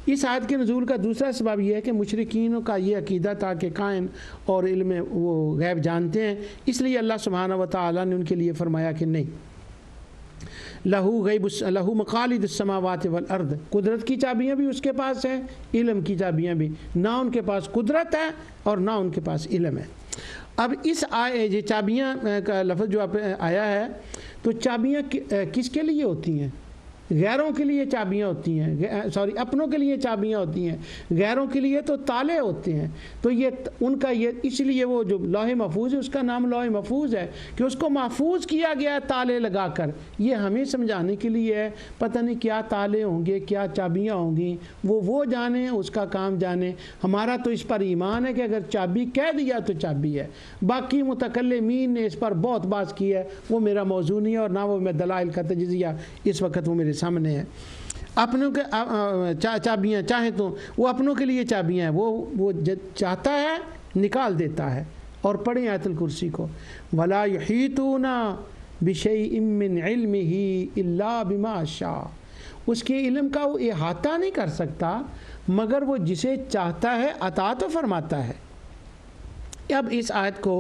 اس آیت کے نزول کا دوسرا سبب یہ ہے کہ مشرکینوں کا یہ عقیدہ تھا کہ کائن اور علم وہ غیب جانتے ہیں، اس لیے اللہ سبحانہ و تعالیٰ نے ان کے لیے فرمایا کہ نہیں، لہو مقالید السماوات والارض، قدرت کی چابیاں بھی اس کے پاس ہیں، علم کی چابیاں بھی، نہ ان کے پاس قدرت ہے اور نہ ان کے پاس علم ہے۔ اب اس یہ چابیاں کا لفظ جو آیا ہے، تو چابیاں کس کے لیے ہوتی ہیں؟ غیروں کے لیے چابیاں ہوتی ہیں، اپنوں کے لیے چابیاں ہوتی ہیں، غیروں کے لیے تو تالے ہوتے ہیں۔ تو یہ ان کا یہ اس لیے وہ جو لوح محفوظ ہے اس کا نام لوح محفوظ ہے کہ اس کو محفوظ کیا گیا ہے تالے لگا کر۔ یہ ہمیں سمجھانے کے لیے ہے، پتہ نہیں کیا تالے ہوں گے، کیا چابیاں ہوں گی، وہ جانے، اس کا کام جانے۔ ہمارا تو اس پر ایمان ہے کہ اگر چابی کہہ دیا تو چابی ہے۔ باقی متکلمین نے اس پر بہت بات کی ہے، وہ میرا موضوع نہیں ہے، اور نہ وہ میں دلائل کا تجزیہ اس وقت وہ میرے سامنے ہے۔ اپنوں کے چابیاں چاہیں تو وہ اپنوں کے لیے چابیاں ہیں، وہ چاہتا ہے نکال دیتا ہے۔ اور پڑھیں آیت الکرسی کو، وَلَا يُحِيطُونَ بِشَيْءٍ مِّنْ عِلْمِهِ إِلَّا بِمَا شَاءَ، اس کے علم کا وہ احاطہ نہیں کر سکتا مگر وہ جسے چاہتا ہے عطا تو فرماتا ہے۔ اب اس آیت کو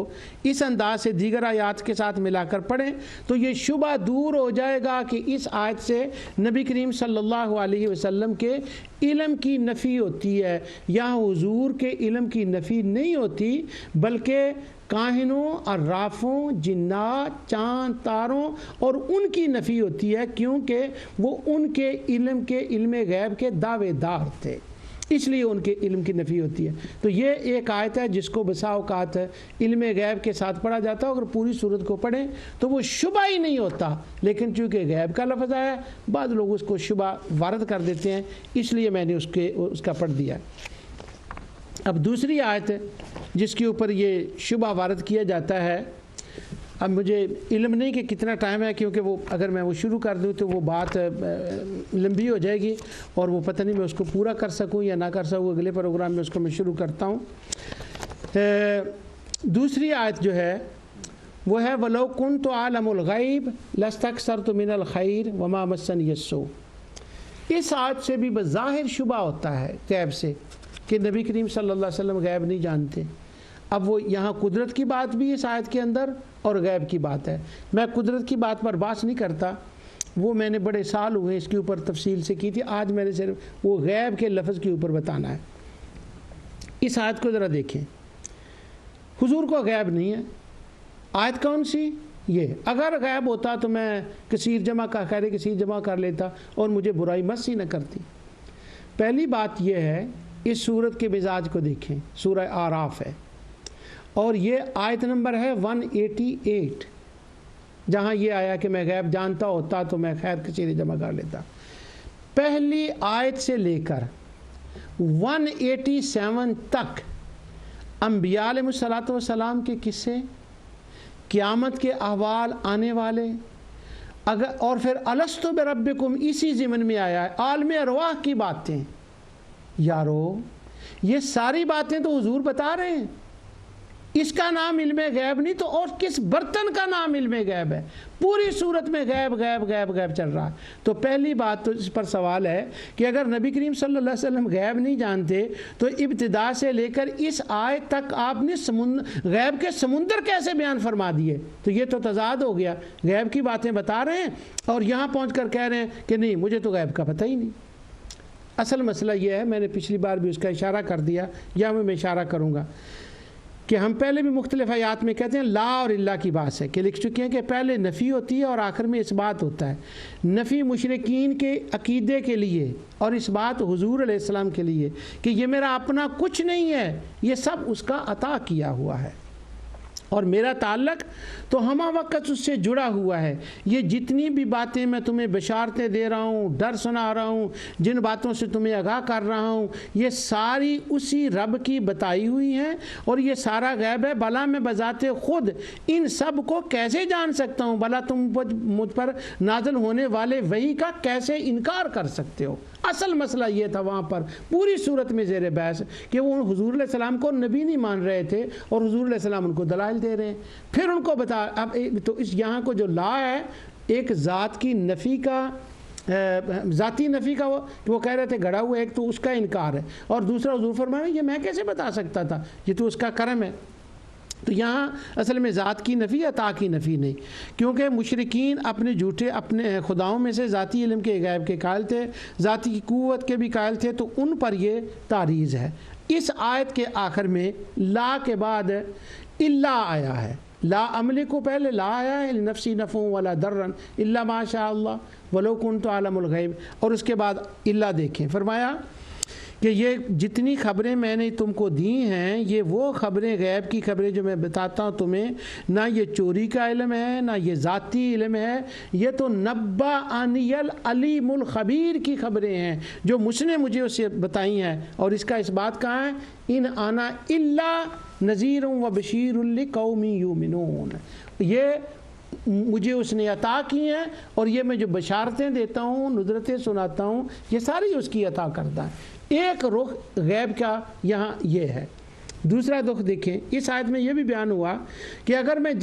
اس انداز سے دیگر آیات کے ساتھ ملا کر پڑھیں تو یہ شبہ دور ہو جائے گا کہ اس آیت سے نبی کریم صلی اللہ علیہ وسلم کے علم کی نفی ہوتی ہے۔ یہاں حضور کے علم کی نفی نہیں ہوتی، بلکہ کاہنوں، عرافوں، جنات، چاند، تاروں اور ان کی نفی ہوتی ہے، کیونکہ وہ ان کے علم غیب کے دعوے دار تھے، اس لیے ان کے علم کی نفی ہوتی ہے۔ تو یہ ایک آیت ہے جس کو بسا اوقات علم غیب کے ساتھ پڑھا جاتا ہے، اگر پوری صورت کو پڑھیں تو وہ شبہ ہی نہیں ہوتا، لیکن چونکہ غیب کا لفظ آیا ہے بعض لوگ اس کو شبہ وارد کر دیتے ہیں، اس لیے میں نے اس کا پڑھ دیا۔ اب دوسری آیت جس کے اوپر یہ شبہ وارد کیا جاتا ہے، اب مجھے علم نہیں کہ کتنا ٹائم ہے، کیونکہ وہ اگر میں وہ شروع کر دوں تو وہ بات لمبی ہو جائے گی اور وہ پتہ نہیں میں اس کو پورا کر سکوں یا نہ کر سکوں، اگلے پروگرام میں اس کو میں شروع کرتا ہوں۔ دوسری آیت جو ہے وہ ہے وَلَوْ كُنْتُ عَالَمُ الْغَيْبِ لَاسْتَكْثَرْتُ مِنَ الْخَيْرِ وَمَا مَسَّنِيَ السُّوءُ۔ اس آیت سے بھی بظاہر شبہ ہوتا ہے غیب سے کہ نبی کریم صلی اللہ علیہ وسلم غیب نہیں جانتے۔ اب وہ یہاں قدرت کی بات بھی اس آیت کے اندر اور غیب کی بات ہے۔ میں قدرت کی بات پر بات نہیں کرتا، وہ میں نے بڑے سال ہوئے اس کے اوپر تفصیل سے کی تھی، آج میں نے صرف وہ غیب کے لفظ کے اوپر بتانا ہے۔ اس آیت کو ذرا دیکھیں، حضور کو غیب نہیں ہے۔ آیت کون سی؟ یہ اگر غیب ہوتا تو میں کثیر جمع کا خیر کثیر جمع کر لیتا اور مجھے برائی مسی نہ کرتی۔ پہلی بات یہ ہے، اس سورت کے مزاج کو دیکھیں، سورہ اعراف ہے اور یہ آیت نمبر ہے 188، جہاں یہ آیا کہ میں غیب جانتا ہوتا تو میں خیر کثیر جمع کر لیتا۔ پہلی آیت سے لے کر 187 تک انبیاء علیہ السلام کے قصے، قیامت کے احوال آنے والے، اور پھر الستو بربکم اسی ضمن میں آیا ہے، عالم ارواح کی باتیں۔ یارو یہ ساری باتیں تو حضور بتا رہے ہیں، اس کا نام علم غیب نہیں تو اور کس برتن کا نام علم غیب ہے؟ پوری صورت میں غیب غیب غیب غیب چل رہا ہے۔ تو پہلی بات تو اس پر سوال ہے کہ اگر نبی کریم صلی اللہ علیہ وسلم غیب نہیں جانتے تو ابتدا سے لے کر اس آیت تک آپ نے غیب کے سمندر کیسے بیان فرما دیے؟ تو یہ تو تضاد ہو گیا، غیب کی باتیں بتا رہے ہیں اور یہاں پہنچ کر کہہ رہے ہیں کہ نہیں مجھے تو غیب کا پتہ ہی نہیں۔ اصل مسئلہ یہ ہے، میں نے پچھلی بار بھی اس کا اشارہ کر دیا، یہاں میں اشارہ کروں گا کہ ہم پہلے بھی مختلف آیات میں کہتے ہیں لا اور اللہ کی بات ہے کہ لکھ چکے ہیں کہ پہلے نفی ہوتی ہے اور آخر میں اس بات ہوتا ہے۔ نفی مشرکین کے عقیدے کے لیے اور اس بات حضور علیہ السلام کے لیے کہ یہ میرا اپنا کچھ نہیں ہے، یہ سب اس کا عطا کیا ہوا ہے اور میرا تعلق تو ہمہ وقت اس سے جڑا ہوا ہے۔ یہ جتنی بھی باتیں میں تمہیں بشارتیں دے رہا ہوں، ڈر سنا رہا ہوں، جن باتوں سے تمہیں آگاہ کر رہا ہوں، یہ ساری اسی رب کی بتائی ہوئی ہیں اور یہ سارا غیب ہے۔ بھلا میں بذات خود ان سب کو کیسے جان سکتا ہوں؟ بھلا تم مجھ پر نازل ہونے والے وحی کا کیسے انکار کر سکتے ہو؟ اصل مسئلہ یہ تھا وہاں پر پوری صورت میں زیر بحث کہ وہ حضور علیہ السلام کو نبی نہیں مان رہے تھے اور حضور علیہ السلام ان کو دلائل دے رہے ہیں۔ پھر ان کو بتا، اب تو اس یہاں کو جو لا ہے ایک ذات کی نفی کا، ذاتی نفی کا وہ کہہ رہے تھے گڑا ہوا، ایک تو اس کا انکار ہے اور دوسرا حضور فرمائے یہ میں کیسے بتا سکتا تھا، یہ تو اس کا کرم ہے۔ تو یہاں اصل میں ذات کی نفی عطا کی نفی نہیں، کیونکہ مشرکین اپنے جھوٹے اپنے خداؤں میں سے ذاتی علم کے غیب کے قائل تھے، ذاتی قوت کے بھی قائل تھے، تو ان پر یہ تعریض ہے۔ اس آیت کے آخر میں لا کے بعد الا آیا ہے، لا عمل کو پہلے لا آیا ہے، نفسی نفع ولا درن الا ما شاء اللہ ولو کنت عالم الغیب، اور اس کے بعد الا دیکھیں فرمایا کہ یہ جتنی خبریں میں نے تم کو دی ہیں یہ وہ خبریں غیب کی خبریں جو میں بتاتا ہوں تمہیں، نہ یہ چوری کا علم ہے نہ یہ ذاتی علم ہے، یہ تو نبا انی العلیم الخبیر کی خبریں ہیں جو مجھ نے مجھے اسے بتائی ہیں، اور اس کا اس بات کہاں ہے ان انا الا نذیر و بشیر لقوم یؤمنون، یہ مجھے اس نے عطا کی ہیں اور یہ میں جو بشارتیں دیتا ہوں، نظرتیں سناتا ہوں، یہ ساری اس کی عطا کرتا ہے۔ ایک رخ غیب کا یہاں یہ ہے۔ دوسرا رخ دیکھیں، اس آیت میں یہ بھی بیان ہوا کہ اگر میں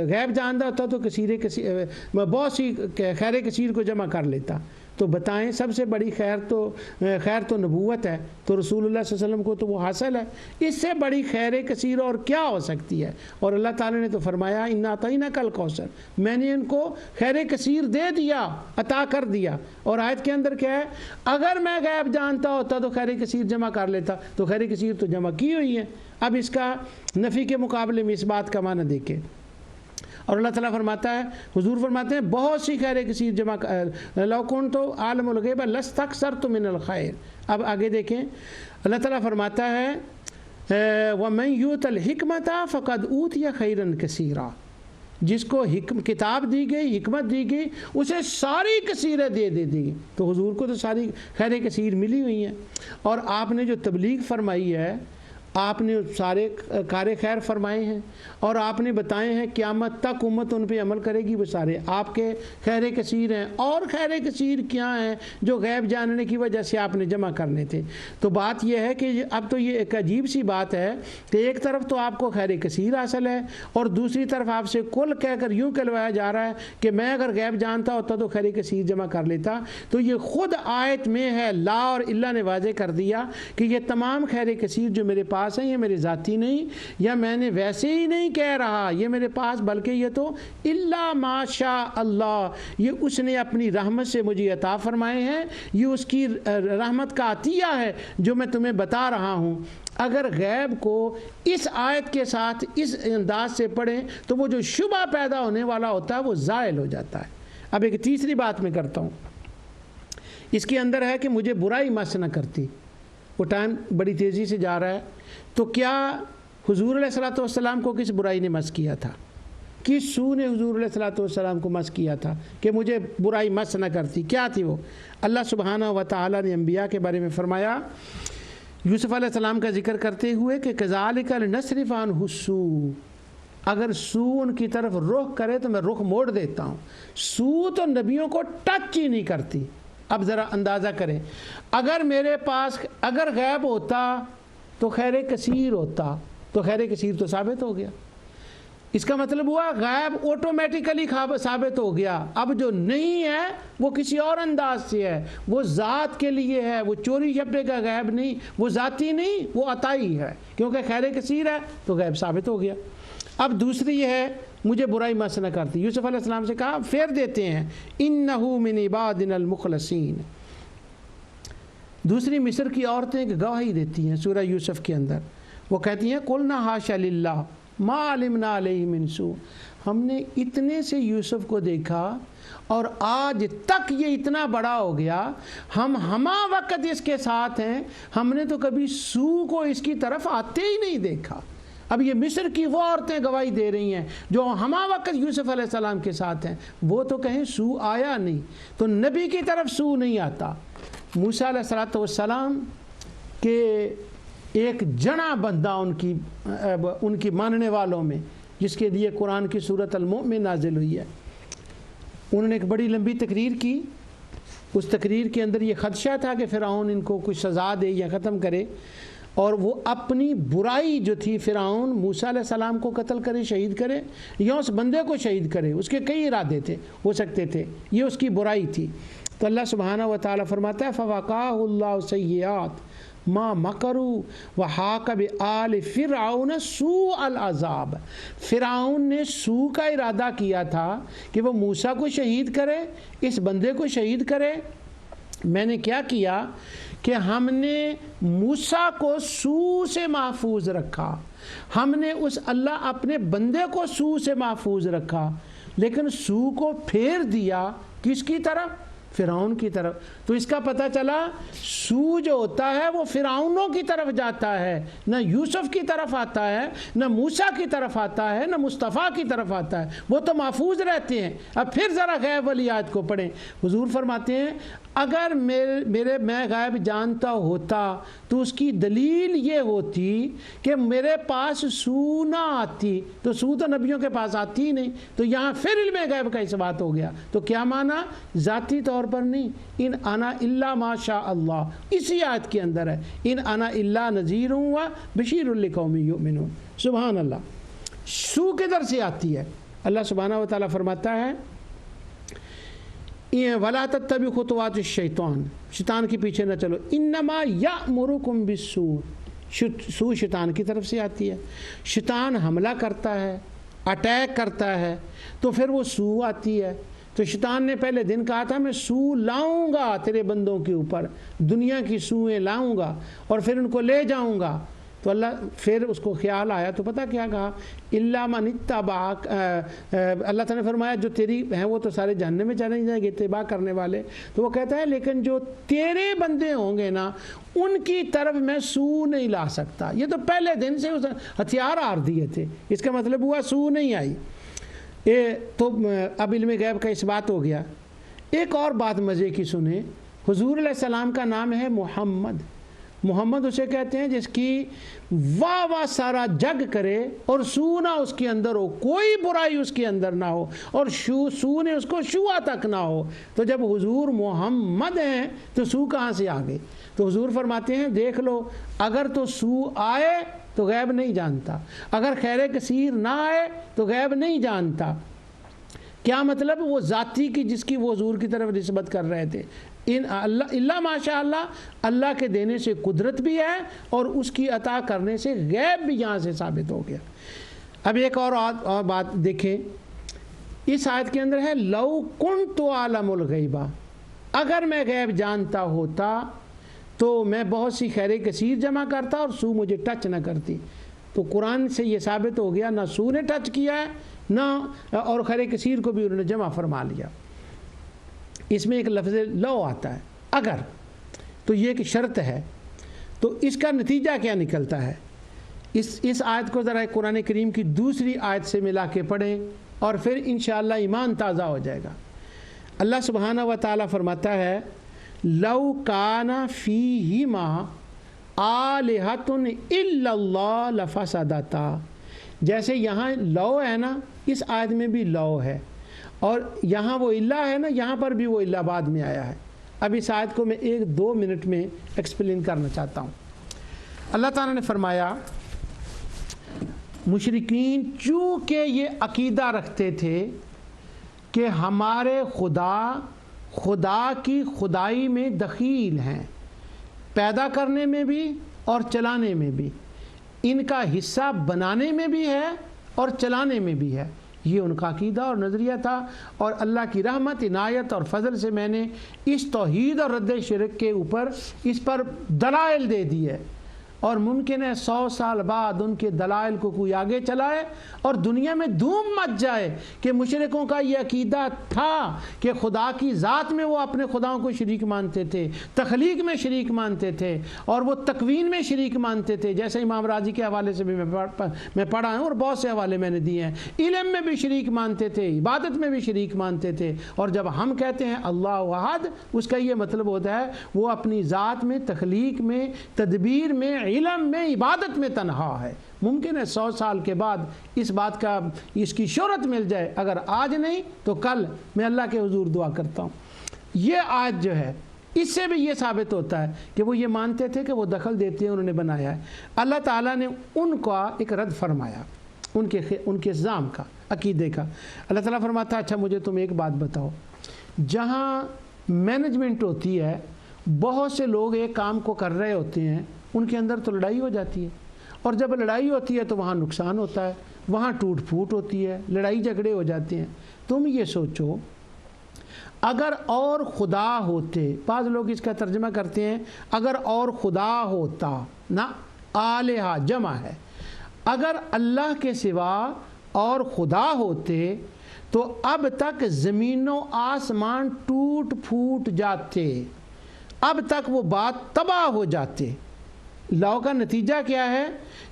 غیب جانتا ہوتا تو بہت سی خیر کثیر کو جمع کر لیتا، تو بتائیں سب سے بڑی خیر تو نبوت ہے، تو رسول اللہ صلی اللہ علیہ وسلم کو تو وہ حاصل ہے، اس سے بڑی خیر کثیر اور کیا ہو سکتی ہے؟ اور اللہ تعالیٰ نے تو فرمایا انا اعطیناک الکوثر، میں نے ان کو خیر کثیر دے دیا، عطا کر دیا۔ اور آیت کے اندر کیا ہے؟ اگر میں غیب جانتا ہوتا تو خیر کثیر جمع کر لیتا، تو خیر کثیر تو جمع کی ہوئی ہے، اب اس کا نفی کے مقابلے میں اس بات کا معنی دیکھیں، اور اللہ تعالیٰ فرماتا ہے، حضور فرماتے ہیں بہت سی خیر کثیر جمع لو کنت عالم الغیب لاستکثرت من الخیر۔ اب آگے دیکھیں اللہ تعالیٰ فرماتا ہے وَمَن یُؤْتَ الْحِکْمَةَ فَقَدْ أُوتِیَ خَیْرًا کثیرًا، جس کو کتاب دی گئی، حکمت دی گئی، اسے ساری کثیریں دے دی۔ تو حضور کو تو ساری خیر کثیر ملی ہوئی ہیں، اور آپ نے جو تبلیغ فرمائی ہے، آپ نے سارے کار خیر فرمائے ہیں، اور آپ نے بتائے ہیں قیامت تک امت ان پہ عمل کرے گی، وہ سارے آپ کے خیر کثیر ہیں۔ اور خیر کثیر کیا ہیں جو غیب جاننے کی وجہ سے آپ نے جمع کرنے تھے۔ تو بات یہ ہے کہ اب تو یہ ایک عجیب سی بات ہے کہ ایک طرف تو آپ کو خیر کثیر حاصل ہے، اور دوسری طرف آپ سے کل کہہ کر یوں کہلوایا جا رہا ہے کہ میں اگر غیب جانتا ہوتا تو خیر کثیر جمع کر لیتا۔ تو یہ خود آیت میں ہے، لا اور اللہ نے واضح کر دیا کہ یہ تمام خیر کثیر جو میرے پاس ہیں یہ میرے ذاتی نہیں، یا میں نے ویسے ہی نہیں کہہ رہا یہ میرے پاس، بلکہ یہ تو الا ما شاء اللہ، یہ اس نے اپنی رحمت سے مجھے عطا فرمائے ہیں، یہ اس کی رحمت کا عطیہ ہے جو میں تمہیں بتا رہا ہوں۔ اگر غیب کو اس آیت کے ساتھ اس انداز سے پڑھیں تو وہ جو شبہ پیدا ہونے والا ہوتا ہے وہ زائل ہو جاتا ہے۔ اب ایک تیسری بات میں کرتا ہوں، اس کے اندر ہے کہ مجھے برائی مس نہ کرتی۔ وہ ٹائم بڑی تیزی سے جا رہا ہے، تو کیا حضور علیہ الصلوۃ والسلام کو کس برائی نے مس کیا تھا؟ کس سو نے حضور علیہ الصلوۃ والسلام کو مس کیا تھا کہ مجھے برائی مس نہ کرتی؟ کیا تھی وہ؟ اللہ سبحانہ و تعالیٰ نے انبیاء کے بارے میں فرمایا، یوسف علیہ السلام کا ذکر کرتے ہوئے کہ کذالک لنصرف عنہ السوء، اگر سو ان کی طرف رخ کرے تو میں رخ موڑ دیتا ہوں۔ سو تو نبیوں کو ٹچ ہی نہیں کرتی۔ اب ذرا اندازہ کریں، اگر میرے پاس اگر غیب ہوتا تو خیر کثیر ہوتا، تو خیر کثیر تو ثابت ہو گیا۔ اس کا مطلب ہوا غیب آٹومیٹیکلی ثابت ہو گیا۔ اب جو نہیں ہے وہ کسی اور انداز سے ہے، وہ ذات کے لیے ہے، وہ چوری چھپے کا غیب نہیں، وہ ذاتی نہیں، وہ عطائی ہے، کیونکہ خیر کثیر ہے تو غیب ثابت ہو گیا۔ اب دوسری یہ ہے مجھے برائی مس نہ کرتی۔ یوسف علیہ السلام سے کہا، پھیر دیتے ہیں، انہو من عبادنا المخلصین۔ دوسری مصر کی عورتیں ایک گواہی دیتی ہیں سورہ یوسف کے اندر، وہ کہتی ہیں قلنا حاشا للہ ما علمنا علیہ من سوء، ہم نے اتنے سے یوسف کو دیکھا اور آج تک یہ اتنا بڑا ہو گیا، ہم ہما وقت اس کے ساتھ ہیں، ہم نے تو کبھی سوء کو اس کی طرف آتے ہی نہیں دیکھا۔ اب یہ مصر کی وہ عورتیں گواہی دے رہی ہیں جو ہما وقت یوسف علیہ السلام کے ساتھ ہیں، وہ تو کہیں سوء آیا نہیں، تو نبی کی طرف سوء نہیں آتا۔ موسیٰ علیہ السلام کے ایک جنا بندہ ان کی ماننے والوں میں، جس کے لیے قرآن کی سورۃ المؤمن نازل ہوئی ہے، انہوں نے ایک بڑی لمبی تقریر کی۔ اس تقریر کے اندر یہ خدشہ تھا کہ فرعون ان کو کچھ سزا دے یا ختم کرے، اور وہ اپنی برائی جو تھی، فرعون موسیٰ علیہ السلام کو قتل کرے، شہید کرے، یا اس بندے کو شہید کرے، اس کے کئی ارادے تھے، ہو سکتے تھے، یہ اس کی برائی تھی۔ تو اللہ سبحانہ و تعالیٰ فرماتا ہے فَوَقَاهُ اللَّهُ سَيِّئَاتِ مَا مَكَرُوا وَحَاقَ بِآلِ فِرْعَوْنَ سُوءَ الْعَذَابِ، فرعون نے سوء کا ارادہ کیا تھا کہ وہ موسیٰ کو شہید کرے، اس بندے کو شہید کرے۔ میں نے کیا کیا کہ ہم نے موسیٰ کو سوء سے محفوظ رکھا، ہم نے اس اللہ اپنے بندے کو سوء سے محفوظ رکھا، لیکن سوء کو پھیر دیا کس کی طرف؟ فرعون کی طرف۔ تو اس کا پتہ چلا سوء جو ہوتا ہے وہ فرعونوں کی طرف جاتا ہے، نہ یوسف کی طرف آتا ہے، نہ موسیٰ کی طرف آتا ہے، نہ مصطفیٰ کی طرف آتا ہے، وہ تو محفوظ رہتے ہیں۔ اب پھر ذرا غیب والی آیت کو پڑھیں، حضور فرماتے ہیں اگر میں غیب جانتا ہوتا تو اس کی دلیل یہ ہوتی کہ میرے پاس سوء نہ آتی، تو سوء تو نبیوں کے پاس آتی ہی نہیں، تو یہاں پھر علم غیب کا اس بات ہو گیا۔ تو کیا معنی؟ ذاتی طور پر نہیں، ان انا الا ما شاء اللہ، اسی آیت کے اندر ہے، ان انا الا نذیر و بشیر لقوم یؤمنون۔ سبحان اللہ، سوء کدھر سے آتی ہے؟ اللہ سبحانہ و تعالیٰ فرماتا ہے وَلَا تَتَّبِعُوا خُطُوَاتِ الشَّيْطَانِ، شیطان کے پیچھے نہ چلو، اِنَّمَا يَأْمُرُكُم بِالسُّوءِ، سوء شیطان کی طرف سے آتی ہے، شیطان حملہ کرتا ہے، اٹیک کرتا ہے، تو پھر وہ سوء آتی ہے۔ تو شیطان نے پہلے دن کہا تھا میں سوء لاؤں گا تیرے بندوں کے اوپر، دنیا کی سوئیں لاؤں گا اور پھر ان کو لے جاؤں گا، تو اللہ پھر اس کو خیال آیا تو پتہ کیا کہا، الا من اتبعک، اللہ تعالیٰ نے فرمایا جو تیری ہیں وہ تو سارے جہنم میں چلے جائیں گے اتباع کرنے والے. تو وہ کہتا ہے لیکن جو تیرے بندے ہوں گے نا ان کی طرف میں سو نہیں لا سکتا. یہ تو پہلے دن سے اس ہتھیار آر دیے تھے، اس کا مطلب ہوا سو نہیں آئی. تو اب علم غیب کا اس بات ہو گیا. ایک اور بات مزے کی سنیں، حضور علیہ السلام کا نام ہے محمد. محمد اسے کہتے ہیں جس کی واہ واہ سارا جگ کرے اور سو نہ اس کے اندر ہو، کوئی برائی اس کے اندر نہ ہو، اور سو نے اس کو شوا تک نہ ہو. تو جب حضور محمد ہیں تو سو کہاں سے آ گئی؟ تو حضور فرماتے ہیں دیکھ لو، اگر تو سو آئے تو غیب نہیں جانتا، اگر خیر کثیر نہ آئے تو غیب نہیں جانتا. کیا مطلب؟ وہ ذاتی کی جس کی وہ حضور کی طرف نسبت کر رہے تھے، اللہ ماشاء اللہ کے دینے سے قدرت بھی ہے اور اس کی عطا کرنے سے غیب بھی یہاں سے ثابت ہو گیا. اب ایک اور بات دیکھیں، اس آیت کے اندر ہے لو کنت عالم الغیبہ، اگر میں غیب جانتا ہوتا تو میں بہت سی خیر کثیر جمع کرتا اور سو مجھے ٹچ نہ کرتی. تو قرآن سے یہ ثابت ہو گیا نہ سو نے ٹچ کیا ہے نہ اور خیر کثیر کو بھی انہوں نے جمع فرما لیا. اس میں ایک لفظ لو آتا ہے اگر، تو یہ ایک شرط ہے. تو اس کا نتیجہ کیا نکلتا ہے؟ اس آیت کو ذرا قرآن کریم کی دوسری آیت سے ملا کے پڑھیں اور پھر انشاءاللہ ایمان تازہ ہو جائے گا. اللہ سبحانہ و تعالیٰ فرماتا ہے لو کان فیہما آلہۃ الا اللہ لفسدتا. جیسے یہاں لو ہے نا، اس آیت میں بھی لو ہے، اور یہاں وہ اللہ ہے نا، یہاں پر بھی وہ اللہ بعد میں آیا ہے. اب اس آیت کو میں 1-2 منٹ میں ایکسپلین کرنا چاہتا ہوں. اللہ تعالیٰ نے فرمایا مشرکین چونکہ یہ عقیدہ رکھتے تھے کہ ہمارے خدا کی خدائی میں دخیل ہیں، پیدا کرنے میں بھی اور چلانے میں بھی، ان کا حصہ بنانے میں بھی ہے اور چلانے میں بھی ہے. یہ ان کا عقیدہ اور نظریہ تھا، اور اللہ کی رحمت، عنایت اور فضل سے میں نے اس توحید اور رد شرک کے اوپر اس پر دلائل دے دیے. اور ممکن ہے 100 سال بعد ان کے دلائل کو کوئی آگے چلائے اور دنیا میں دھوم مچ جائے کہ مشرکوں کا یہ عقیدہ تھا کہ خدا کی ذات میں وہ اپنے خداؤں کو شریک مانتے تھے، تخلیق میں شریک مانتے تھے اور وہ تکوین میں شریک مانتے تھے. جیسے امام راضی کے حوالے سے بھی میں پڑھا ہوں اور بہت سے حوالے میں نے دیے ہیں. علم میں بھی شریک مانتے تھے، عبادت میں بھی شریک مانتے تھے. اور جب ہم کہتے ہیں اللہ احد، اس کا یہ مطلب ہوتا ہے وہ اپنی ذات میں، تخلیق میں، تدبیر میں، علم میں، عبادت میں تنہا ہے. ممکن ہے 100 سال کے بعد اس کی شہرت مل جائے، اگر آج نہیں تو کل. میں اللہ کے حضور دعا کرتا ہوں یہ آیت جو ہے اس سے بھی یہ ثابت ہوتا ہے کہ وہ یہ مانتے تھے کہ وہ دخل دیتے ہیں، انہوں نے بنایا ہے. اللہ تعالیٰ نے ان کا ایک رد فرمایا، ان کے الزام کا، عقیدے کا. اللہ تعالیٰ فرماتا ہے اچھا مجھے تم ایک بات بتاؤ، جہاں مینجمنٹ ہوتی ہے، بہت سے لوگ ایک کام کو کر رہے ہوتے ہیں، ان کے اندر تو لڑائی ہو جاتی ہے، اور جب لڑائی ہوتی ہے تو وہاں نقصان ہوتا ہے، وہاں ٹوٹ پھوٹ ہوتی ہے، لڑائی جھگڑے ہو جاتے ہیں. تم یہ سوچو اگر اور خدا ہوتے، بعض لوگ اس کا ترجمہ کرتے ہیں اگر اور خدا ہوتا، نہ آلہہ جمع ہے، اگر اللہ کے سوا اور خدا ہوتے تو اب تک زمین و آسمان ٹوٹ پھوٹ جاتے، اب تک وہ بات تباہ ہو جاتے. لاؤ کا نتیجہ کیا ہے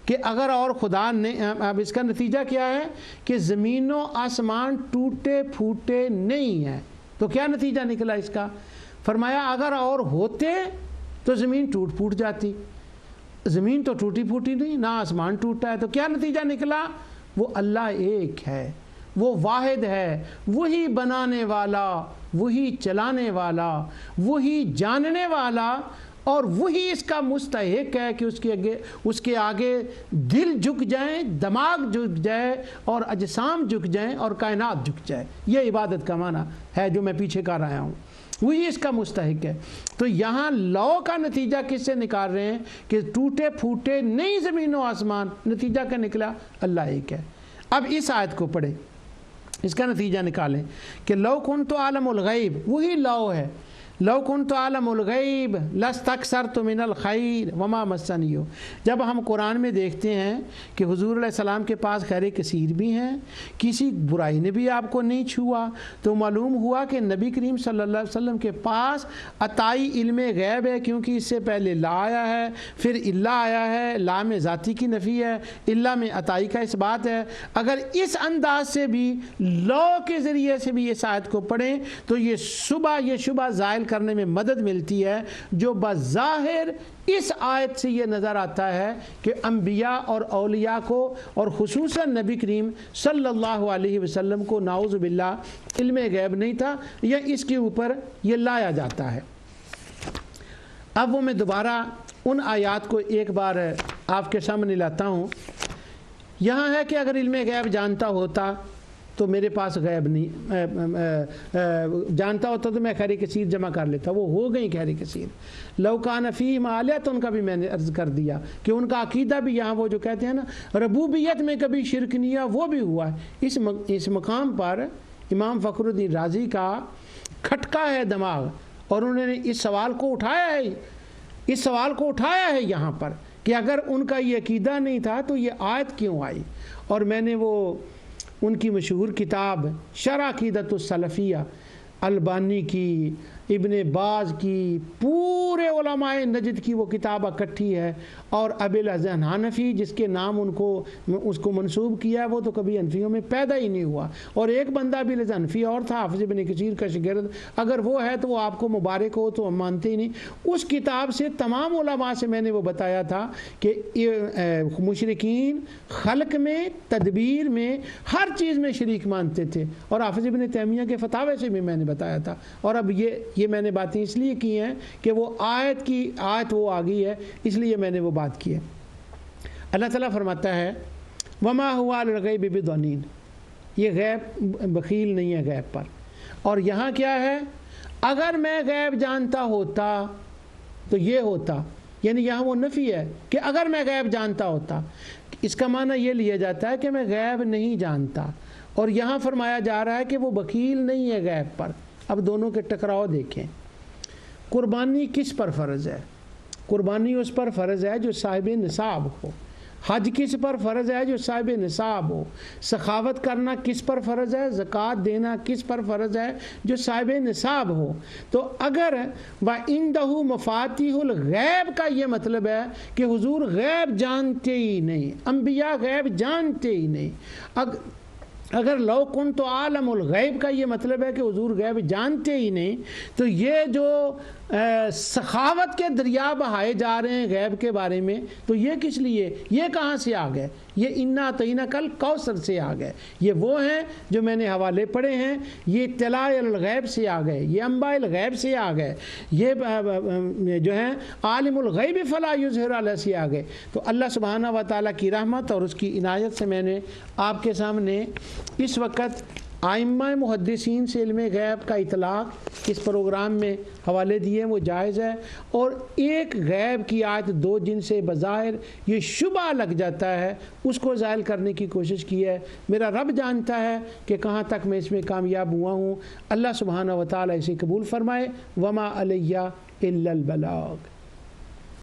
کہ اگر اور خدا نے، اب اس کا نتیجہ کیا ہے کہ زمین و آسمان ٹوٹے پھوٹے نہیں ہیں. تو کیا نتیجہ نکلا اس کا؟ فرمایا اگر اور ہوتے تو زمین ٹوٹ پھوٹ جاتی. زمین تو ٹوٹی پھوٹی نہیں، نہ آسمان ٹوٹا ہے. تو کیا نتیجہ نکلا؟ وہ اللہ ایک ہے، وہ واحد ہے، وہی بنانے والا، وہی چلانے والا، وہی جاننے والا، اور وہی اس کا مستحق ہے کہ اس کے آگے دل جھک جائیں، دماغ جھک جائے اور اجسام جھک جائیں اور کائنات جھک جائے. یہ عبادت کا معنی ہے جو میں پیچھے کر رہا ہوں، وہی اس کا مستحق ہے. تو یہاں لو کا نتیجہ کس سے نکال رہے ہیں کہ ٹوٹے پھوٹے نہیں زمین و آسمان، نتیجہ کیا نکلا؟ اللہ ایک ہے. اب اس آیت کو پڑھیں، اس کا نتیجہ نکالیں کہ لو کنت عالم الغیب، وہی لو ہے. لو کنت اعلم الغیب لاستکثرت من الخیر وما مسنی۔ جب ہم قرآن میں دیکھتے ہیں کہ حضور علیہ السلام کے پاس خیر کثیر بھی ہیں، کسی برائی نے بھی آپ کو نہیں چھوا، تو معلوم ہوا کہ نبی کریم صلی اللہ علیہ وسلم کے پاس عطائی علم غیب ہے، کیونکہ اس سے پہلے لا آیا ہے، پھر الا آیا ہے، لا میں ذاتی کی نفی ہے، الا میں عطائی کا اس بات ہے۔ اگر اس انداز سے بھی لو کے ذریعے سے بھی اس آیت کو پڑھیں تو یہ شبہ زائل کرنے میں مدد ملتی ہے، جو بظاہر اس آیت سے یہ نظر آتا ہے کہ انبیاء اور اولیاء کو اور خصوصاً نبی کریم صلی اللہ علیہ وسلم کو نعوذ باللہ علم غیب نہیں تھا، یا اس کے اوپر یہ لایا جاتا ہے۔ اب وہ میں دوبارہ ان آیات کو ایک بار آپ کے سامنے لاتا ہوں۔ یہاں ہے کہ اگر علم غیب جانتا ہوتا تو میرے پاس غیب نہیں جانتا ہوتا تو میں خیر کثیر جمع کر لیتا، وہ ہو گئی خیر کثیر۔ لو کان فیہم آلیہ، تو ان کا بھی میں نے عرض کر دیا کہ ان کا عقیدہ بھی یہاں وہ جو کہتے ہیں نا ربوبیت میں کبھی شرک نہیں ہے، وہ بھی ہوا ہے۔ اس مقام پر امام فخر الدین رازی کا کھٹکا ہے دماغ، اور انہوں نے اس سوال کو اٹھایا ہے یہاں پر کہ اگر ان کا یہ عقیدہ نہیں تھا تو یہ آیت کیوں آئی۔ اور میں نے وہ ان کی مشہور کتاب شرح عقیدۃ السلفیہ، البانی کی، ابن باز کی، پورے علماء نجد کی وہ کتاب اکٹھی ہے، اور ابی الحسن حنفی جس کے نام اس کو منسوب کیا ہے وہ تو کبھی حنفیوں میں پیدا ہی نہیں ہوا، اور ایک بندہ ابی الحسن حنفی اور تھا، حافظ ابن کثیر کا شاگرد، اگر وہ ہے تو وہ آپ کو مبارک ہو، تو ہم مانتے ہی نہیں۔ اس کتاب سے تمام علماء سے میں نے وہ بتایا تھا کہ مشرکین خلق میں، تدبیر میں، ہر چیز میں شریک مانتے تھے، اور حافظ ابن تیمیہ کے فتاوے سے بھی میں نے بتایا تھا۔ اور اب یہ میں نے باتیں اس لیے کی ہیں کہ وہ آیت وہ آ گئی ہے، اس لیے میں نے وہ بات کی ہے۔ اللہ تعالیٰ فرماتا ہے وما هو علی الغیب بضنین، یہ غیب بخیل نہیں ہے غیب پر۔ اور یہاں کیا ہے، اگر میں غیب جانتا ہوتا تو یہ ہوتا، یعنی یہاں وہ نفی ہے کہ اگر میں غیب جانتا ہوتا، اس کا معنی یہ لیا جاتا ہے کہ میں غیب نہیں جانتا، اور یہاں فرمایا جا رہا ہے کہ وہ بخیل نہیں ہے غیب پر۔ اب دونوں کے ٹکراؤ دیکھیں۔ قربانی کس پر فرض ہے؟ قربانی اس پر فرض ہے جو صاحب نصاب ہو۔ حج کس پر فرض ہے؟ جو صاحب نصاب ہو۔ سخاوت کرنا کس پر فرض ہے؟ زکوٰۃ دینا کس پر فرض ہے؟ جو صاحب نصاب ہو۔ تو اگر وَعِندَهُ مَفَاتِحُ الْغَیب کا یہ مطلب ہے کہ حضور غیب جانتے ہی نہیں، انبیاء غیب جانتے ہی نہیں، اگر لو کنت عالم الغیب کا یہ مطلب ہے کہ حضور غیب جانتے ہی نہیں، تو یہ جو سخاوت کے دریا بہائے جا رہے ہیں غیب کے بارے میں، تو یہ کس لیے، یہ کہاں سے آ گئے؟ یہ انا اعطیناک کل کوثر سے آ گئے۔ یہ وہ ہیں جو میں نے حوالے پڑھے ہیں، یہ اطلاع الغیب سے آ گئے، یہ انباء الغیب سے آ گئے، یہ جو ہیں عالم الغیب فلا یظہر علیہ سے آ گئے۔ تو اللہ سبحانہ و تعالیٰ کی رحمت اور اس کی عنایت سے میں نے آپ کے سامنے اس وقت ائمہ محدثین سے علم غیب کا اطلاق اس پروگرام میں حوالے دیے، وہ جائز ہے۔ اور ایک غیب کی آیت دو جن سے بظاہر یہ شبہ لگ جاتا ہے، اس کو زائل کرنے کی کوشش کی ہے۔ میرا رب جانتا ہے کہ کہاں تک میں اس میں کامیاب ہوا ہوں۔ اللہ سبحانہ و تعالیٰ اسے قبول فرمائے۔ وما علیہ الا البلاغ۔